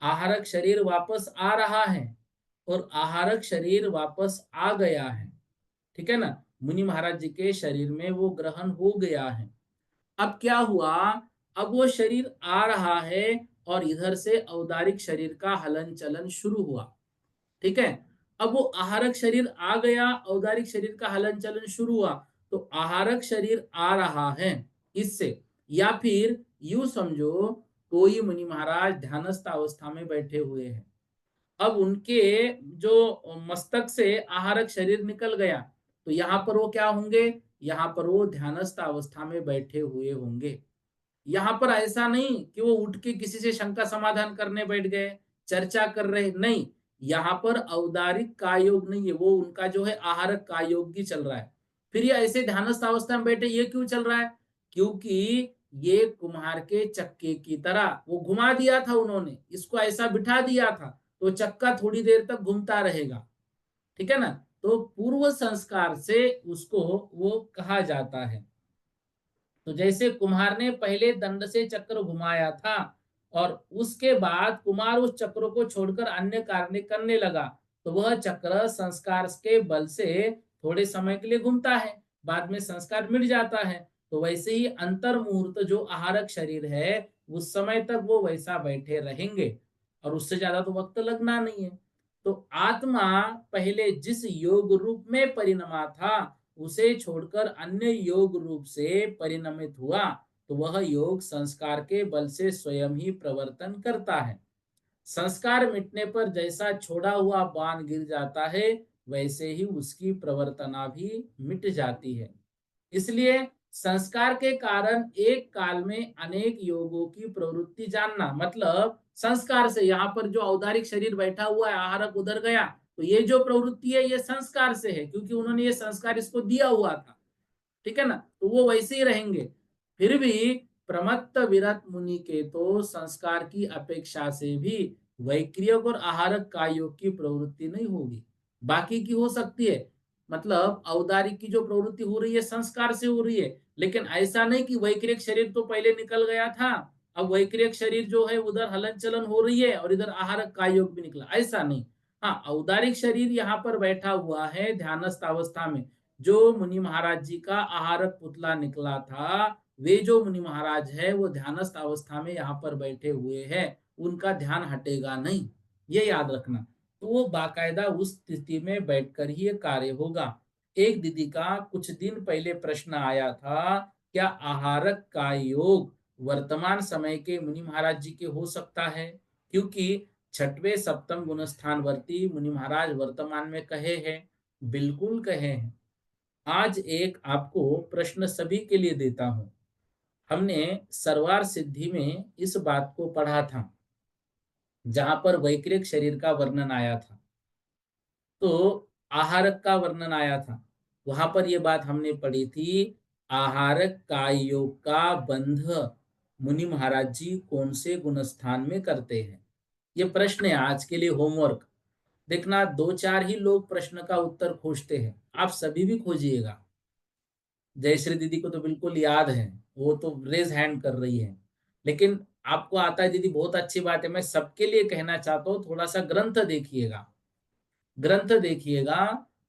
आहारक शरीर वापस आ रहा है और आहारक शरीर वापस आ गया है। ठीक है ना? मुनि महाराज जी के शरीर में वो ग्रहण हो गया है। अब क्या हुआ? अब वो शरीर आ रहा है और इधर से औदारिक शरीर का हलन चलन शुरू हुआ। ठीक है? अब वो आहारक शरीर आ गया, औदारिक शरीर का हलन चलन शुरू हुआ, तो आहारक शरीर आ रहा है इससे, या फिर यूं समझो, कोई मुनि महाराज ध्यानस्थ अवस्था में बैठे हुए हैं। अब उनके जो मस्तक से आहारक शरीर निकल गया, तो यहाँ पर वो क्या होंगे? यहाँ पर वो ध्यानस्थ अवस्था में बैठे हुए होंगे। यहाँ पर ऐसा नहीं कि वो उठ के किसी से शंका समाधान करने बैठ गए, चर्चा कर रहे, नहीं। यहाँ पर औदारिक का योग नहीं है, वो उनका जो है आहारक का योग ही चल रहा है। फिर ये ऐसे ध्यानस्थ अवस्था में बैठे, ये क्यों चल रहा है? क्योंकि ये कुम्हार के चक्के की तरह वो घुमा दिया था उन्होंने, इसको ऐसा बिठा दिया था, तो चक्का थोड़ी देर तक घूमता रहेगा। ठीक है ना? तो पूर्व संस्कार से उसको वो कहा जाता है। तो जैसे कुम्हार ने पहले दंड से चक्र घुमाया था और उसके बाद कुम्हार उस चक्र को छोड़कर अन्य कार्य करने लगा, तो वह चक्र संस्कार के बल से थोड़े समय के लिए घूमता है, बाद में संस्कार मिट जाता है। तो वैसे ही अंतर मुहूर्त जो आहारक शरीर है, उस समय तक वो वैसा बैठे रहेंगे और उससे ज्यादा तो वक्त लगना नहीं है। तो आत्मा पहले जिस योग रूप में परिणमा था, उसे छोड़कर अन्य योग रूप से परिणमित हुआ, तो वह योग संस्कार के बल से स्वयं ही प्रवर्तन करता है। संस्कार मिटने पर जैसा छोड़ा हुआ बाण गिर जाता है, वैसे ही उसकी प्रवर्तना भी मिट जाती है। इसलिए संस्कार के कारण एक काल में अनेक योगों की प्रवृत्ति जानना, मतलब संस्कार से, यहाँ पर जो औदारिक शरीर बैठा हुआ है, आहारक उधर गया, तो ये जो प्रवृत्ति है ये संस्कार से है, क्योंकि उन्होंने ये संस्कार इसको दिया हुआ था। ठीक है ना? तो वो वैसे ही रहेंगे। फिर भी प्रमत्त विरत मुनि के तो संस्कार की अपेक्षा से भी वैक्रियक और आहारक कायोग की प्रवृत्ति नहीं होगी, बाकी की हो सकती है। मतलब औदारिक की जो प्रवृत्ति हो रही है संस्कार से हो रही है, लेकिन ऐसा नहीं कि वैक्रियक शरीर तो पहले निकल गया था, अब वैक्रियक शरीर जो है उधर हलन चलन हो रही है और इधर आहारक कायोग भी निकला, ऐसा नहीं। हाँ, औदारिक शरीर यहाँ पर बैठा हुआ है ध्यानस्थ अवस्था में। जो मुनि महाराज जी का आहारक पुतला निकला था, वे जो मुनि महाराज है वो ध्यानस्थ अवस्था में यहाँ पर बैठे हुए हैं, उनका ध्यान हटेगा नहीं, ये याद रखना। तो वो बाकायदा उस स्थिति में बैठकर ही ये कार्य होगा। एक दीदी का कुछ दिन पहले प्रश्न आया था, क्या आहारक का योग वर्तमान समय के मुनि महाराज जी के हो सकता है? क्योंकि छठवें सप्तम गुणस्थानवर्ती मुनि महाराज वर्तमान में कहे हैं, बिल्कुल कहे हैं। आज एक आपको प्रश्न सभी के लिए देता हूं। हमने सरवार सिद्धि में इस बात को पढ़ा था, जहां पर वैक्रिक शरीर का वर्णन आया था, तो आहारक का वर्णन आया था। वहां पर यह बात हमने पढ़ी थी, आहारक का योग का बंध मुनि महाराज जी कौन से गुणस्थान में करते हैं? ये प्रश्न है आज के लिए होमवर्क। देखना, दो चार ही लोग प्रश्न का उत्तर खोजते हैं, आप सभी भी खोजिएगा। जयश्री दीदी को तो बिल्कुल याद है, वो तो रेज हैंड कर रही है। लेकिन आपको आता है दीदी, बहुत अच्छी बात है। मैं सबके लिए कहना चाहता हूँ, थोड़ा सा ग्रंथ देखिएगा, ग्रंथ देखिएगा।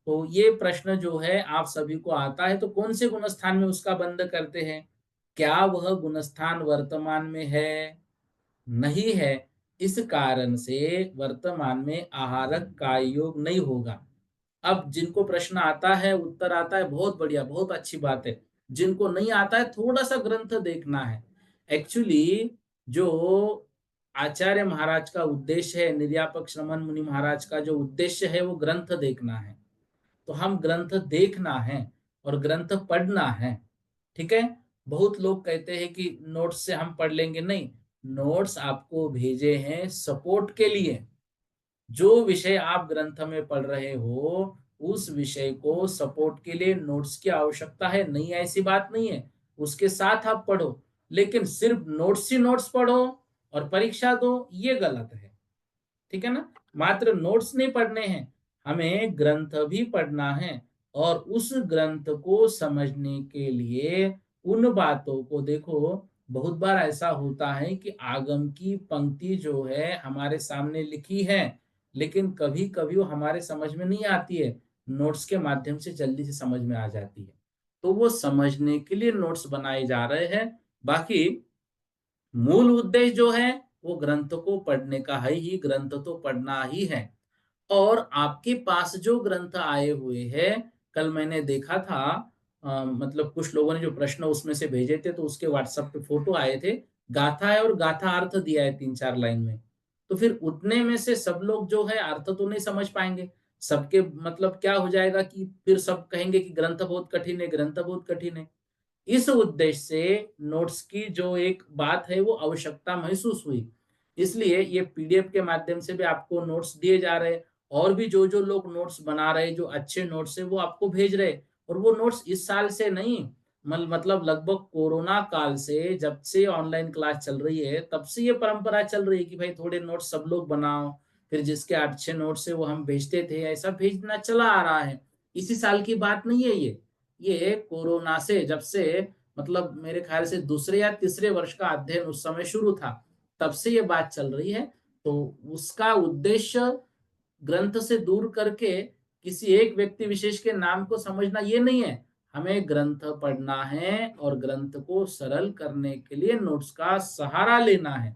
तो ये प्रश्न जो है आप सभी को आता है, तो कौन से गुणस्थान में उसका बंध करते हैं? क्या वह गुणस्थान वर्तमान में है? नहीं है। इस कारण से वर्तमान में आहारक का योग नहीं होगा। अब जिनको प्रश्न आता है, उत्तर आता है, बहुत बढ़िया, बहुत अच्छी बात है। जिनको नहीं आता है, थोड़ा सा ग्रंथ देखना है। एक्चुअली जो आचार्य महाराज का उद्देश्य है, निर्यापक श्रमण मुनि महाराज का जो उद्देश्य है, वो ग्रंथ देखना है। तो हम ग्रंथ देखना है और ग्रंथ पढ़ना है। ठीक है? बहुत लोग कहते हैं कि नोट्स से हम पढ़ लेंगे, नहीं। नोट्स आपको भेजे हैं सपोर्ट के लिए। जो विषय आप ग्रंथ में पढ़ रहे हो, उस विषय को सपोर्ट के लिए नोट्स की आवश्यकता है, नहीं ऐसी बात नहीं है। उसके साथ आप पढ़ो, लेकिन सिर्फ नोट्स ही नोट्स पढ़ो और परीक्षा दो, ये गलत है। ठीक है ना? मात्र नोट्स नहीं पढ़ने हैं, हमें ग्रंथ भी पढ़ना है। और उस ग्रंथ को समझने के लिए उन बातों को देखो, बहुत बार ऐसा होता है कि आगम की पंक्ति जो है हमारे सामने लिखी है, लेकिन कभी कभी वो हमारे समझ में नहीं आती है, नोट्स के माध्यम से जल्दी से समझ में आ जाती है। तो वो समझने के लिए नोट्स बनाए जा रहे हैं। बाकी मूल उद्देश्य जो है वो ग्रंथ को पढ़ने का है ही, ग्रंथ तो पढ़ना ही है। और आपके पास जो ग्रंथ आए हुए हैं, कल मैंने देखा था, मतलब कुछ लोगों ने जो प्रश्न उसमें से भेजे थे तो उसके व्हाट्सएप पे फोटो आए थे, गाथा है और गाथा अर्थ दिया है 3-4 लाइन में। तो फिर उतने में से सब लोग जो है अर्थ तो नहीं समझ पाएंगे। सबके मतलब क्या हो जाएगा कि फिर सब कहेंगे कि ग्रंथ बहुत कठिन है, ग्रंथ बहुत कठिन है। इस उद्देश्य से नोट्स की जो एक बात है वो आवश्यकता महसूस हुई। इसलिए ये पीडीएफ के माध्यम से भी आपको नोट्स दिए जा रहे हैं। और भी जो लोग नोट्स बना रहे हैं, जो अच्छे नोट्स है वो आपको भेज रहे हैं। और वो नोट्स इस साल से नहीं, मतलब लगभग कोरोना काल से, जब से ऑनलाइन क्लास चल रही है तब से ये परंपरा चल रही है कि भाई थोड़े नोट्स सब लोग बनाओ। फिर जिसके अच्छे नोट्स है वो हम भेजते थे, ऐसा भेजना चला आ रहा है। इसी साल की बात नहीं है ये कोरोना से, जब से मतलब मेरे ख्याल से दूसरे या तीसरे वर्ष का अध्ययन उस समय शुरू था, तब से ये बात चल रही है। तो उसका उद्देश्य ग्रंथ से दूर करके किसी एक व्यक्ति विशेष के नाम को समझना ये नहीं है। हमें ग्रंथ पढ़ना है और ग्रंथ को सरल करने के लिए नोट्स का सहारा लेना है।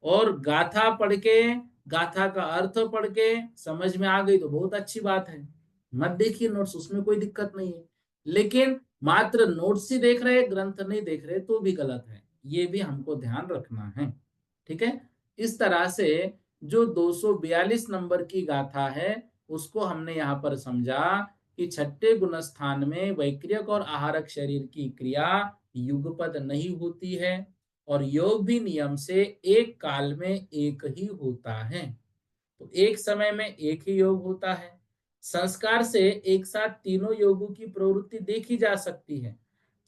और गाथा पढ़ के, गाथा का अर्थ पढ़ के समझ में आ गई तो बहुत अच्छी बात है, मत देखिए नोट्स, उसमें कोई दिक्कत नहीं है। लेकिन मात्र नोट्स ही देख रहे, ग्रंथ नहीं देख रहे तो भी गलत है, ये भी हमको ध्यान रखना है। ठीक है? इस तरह से जो 242 नंबर की गाथा है उसको हमने यहाँ पर समझा कि छठे गुणस्थान में वैक्रियक और आहारक शरीर की क्रिया युगपद नहीं होती है, और योग भी नियम से एक काल में एक ही होता है। तो एक समय में एक ही योग होता है। संस्कार से एक साथ तीनों योगों की प्रवृत्ति देखी जा सकती है।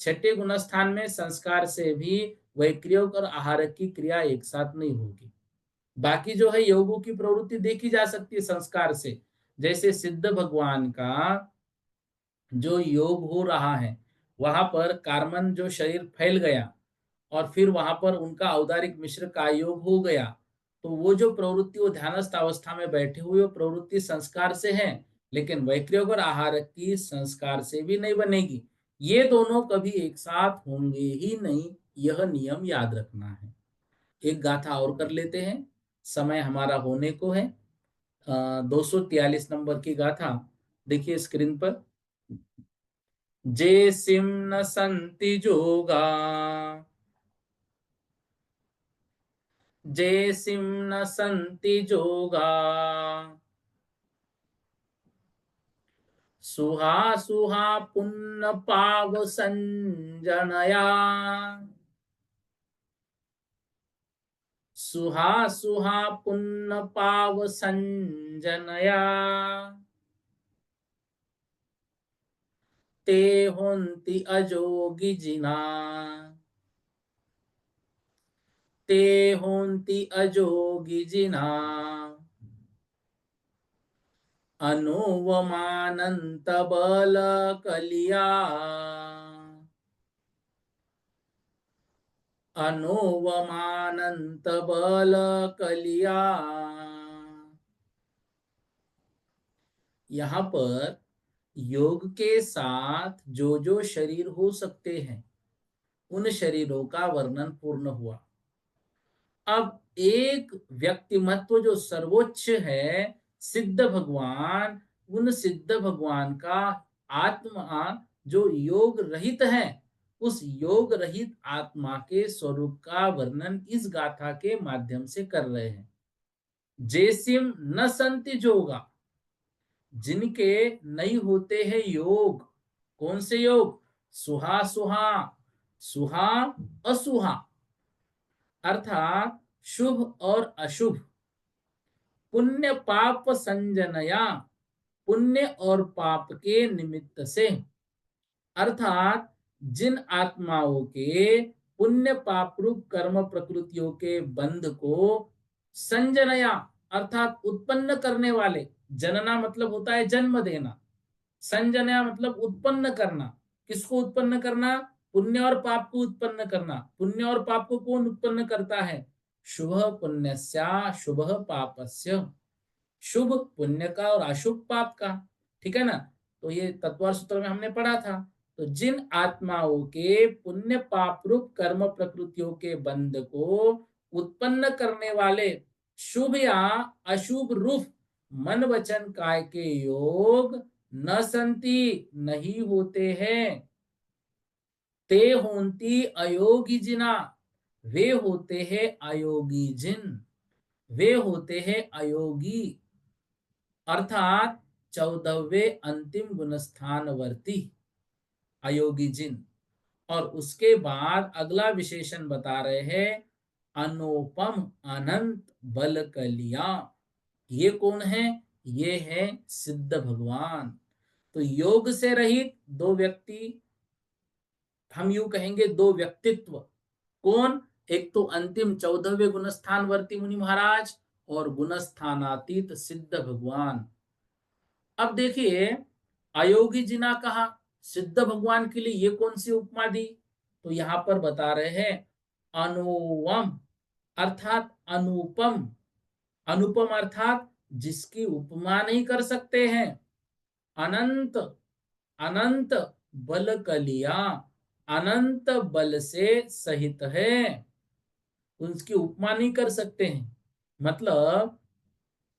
छठे गुणस्थान में संस्कार से भी वैक्रियक और आहारक की क्रिया एक साथ नहीं होगी। बाकी जो है योगों की प्रवृत्ति देखी जा सकती है संस्कार से। जैसे सिद्ध भगवान का जो योग हो रहा है, वहां पर कार्बन जो शरीर फैल गया और फिर वहां पर उनका औदारिक मिश्र का योग हो गया, तो वो जो प्रवृत्ति वो ध्यानस्थ अवस्था में बैठे हुए वो प्रवृत्ति संस्कार से है। लेकिन वैक्रियक और आहारक की संस्कार से भी नहीं बनेगी। ये दोनों कभी एक साथ होंगे ही नहीं, यह नियम याद रखना है। एक गाथा और कर लेते हैं, समय हमारा होने को है। 243 नंबर की गाथा देखिए स्क्रीन पर। जे सिम न संति जोगा, जे सिम न संति जोगा, सुहा सुहा पुन्न पाव संजनया, सुहा सुहा पुन्न पाव संजनया, ते होंति अजोगी जिना, ते होंति अजोगी जिना, अनुवमानंत बल कलिया, अनुवमानंत बल कलिया। यहाँ पर योग के साथ जो शरीर हो सकते हैं उन शरीरों का वर्णन पूर्ण हुआ। अब एक व्यक्तिमत्व जो सर्वोच्च है, सिद्ध भगवान, उन सिद्ध भगवान का आत्मा जो योग रहित है, उस योग रहित आत्मा के स्वरूप का वर्णन इस गाथा के माध्यम से कर रहे हैं। जैसिम न संति जोगा, जिनके नहीं होते हैं योग। कौन से योग? सुहा सुहा, सुहा असुहा, अर्थात शुभ और अशुभ, पुण्य पाप संजनया, पुण्य और पाप के निमित्त से, अर्थात जिन आत्माओं के पुण्य पाप रूप कर्म प्रकृतियों के बंध को संजनया अर्थात उत्पन्न करने वाले, जनना मतलब होता है जन्म देना, संजनया मतलब उत्पन्न करना। किसको उत्पन्न करना? पुण्य और पाप को उत्पन्न करना। पुण्य और पाप को कौन उत्पन्न करता है? शुभ पुण्यस्या शुभ पापस्य, शुभ पुण्य का और अशुभ पाप का। ठीक है ना? तो ये तत्वार सूत्र में हमने पढ़ा था। तो जिन आत्माओं के पुण्य पाप रूप कर्म प्रकृतियों के बंध को उत्पन्न करने वाले शुभ या अशुभ रूप मन वचन काय के योग न संति नहीं होते हैं, ते होंती अयोगी जिना, वे होते हैं अयोगी जिन, वे होते हैं अयोगी अर्थात 14वें अंतिम गुणस्थानवर्ती अयोगी जिन। और उसके बाद अगला विशेषण बता रहे हैं अनुपम अनंत बल कलिया। ये कौन है? ये है सिद्ध भगवान। तो योग से रहित दो व्यक्ति, हम यूं कहेंगे दो व्यक्तित्व। कौन? एक तो अंतिम 14वें गुणस्थानवर्ती मुनि महाराज और गुणस्थानातीत सिद्ध भगवान। अब देखिए, अयोगी जिना कहा, सिद्ध भगवान के लिए ये कौन सी उपमा दी? तो यहां पर बता रहे हैं अनुवम अर्थात अनुपम। अनुपम अर्थात जिसकी उपमा नहीं कर सकते हैं। अनंत अनंत बल कलिया, अनंत बल से सहित है, उसकी उपमा नहीं कर सकते हैं। मतलब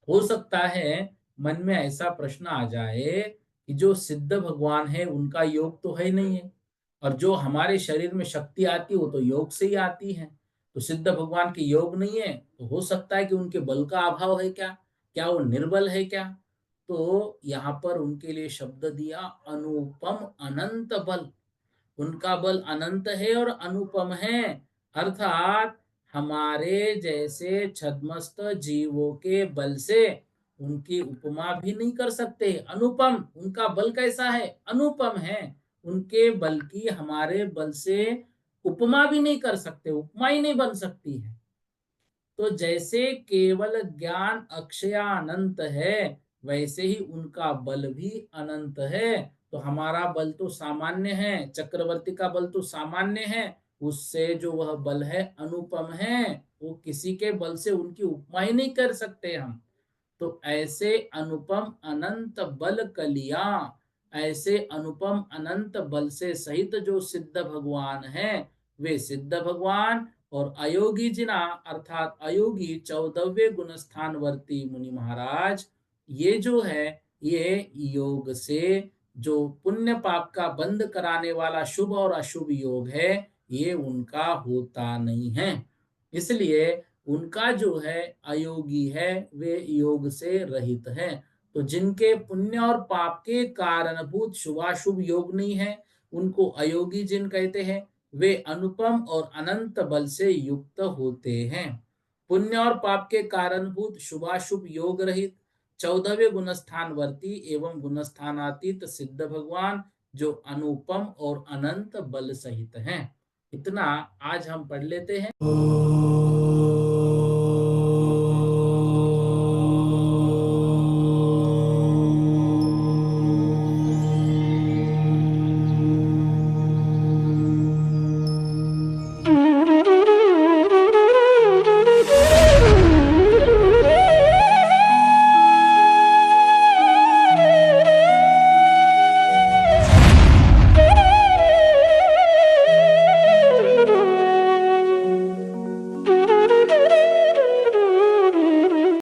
हो सकता है मन में ऐसा प्रश्न आ जाए कि जो सिद्ध भगवान है उनका योग तो है ही नहीं है, और जो हमारे शरीर में शक्ति आती है वो तो योग से ही आती है। तो सिद्ध भगवान के योग नहीं है तो हो सकता है कि उनके बल का अभाव है क्या? क्या वो निर्बल है क्या? तो यहाँ पर उनके लिए शब्द दिया अनुपम अनंत बल। उनका बल अनंत है और अनुपम है, अर्थात हमारे जैसे छद्मस्त जीवों के बल से उनकी उपमा भी नहीं कर सकते। अनुपम, उनका बल कैसा है? अनुपम है। उनके बल की हमारे बल से उपमा भी नहीं कर सकते, उपमा ही नहीं बन सकती है। तो जैसे केवल ज्ञान अक्षयानंत है, वैसे ही उनका बल भी अनंत है। तो हमारा बल तो सामान्य है, चक्रवर्ती का बल तो सामान्य है, उससे जो वह बल है अनुपम है। वो किसी के बल से उनकी उपमा ही नहीं कर सकते हम। तो ऐसे अनुपम अनंत बल कलिया, ऐसे अनुपम अनंत बल से सहित जो सिद्ध भगवान है, वे सिद्ध भगवान और अयोगी जिना अर्थात अयोगी 14वें गुणस्थानवर्ती मुनि महाराज, ये जो है ये योग से जो पुण्य पाप का बंद कराने वाला शुभ और अशुभ योग है, ये उनका होता नहीं है। इसलिए उनका जो है अयोगी है, वे योग से रहित है। तो जिनके पुण्य और पाप के कारणभूत शुभाशुभ योग नहीं है, उनको अयोगी जिन कहते हैं। वे अनुपम और अनंत बल से युक्त होते हैं। पुण्य और पाप के कारणभूत शुभाशुभ योग रहित 14वें गुणस्थानवर्ती एवं गुणस्थानातीत सिद्ध भगवान, जो अनुपम और अनंत बल सहित हैं। इतना आज हम पढ़ लेते हैं।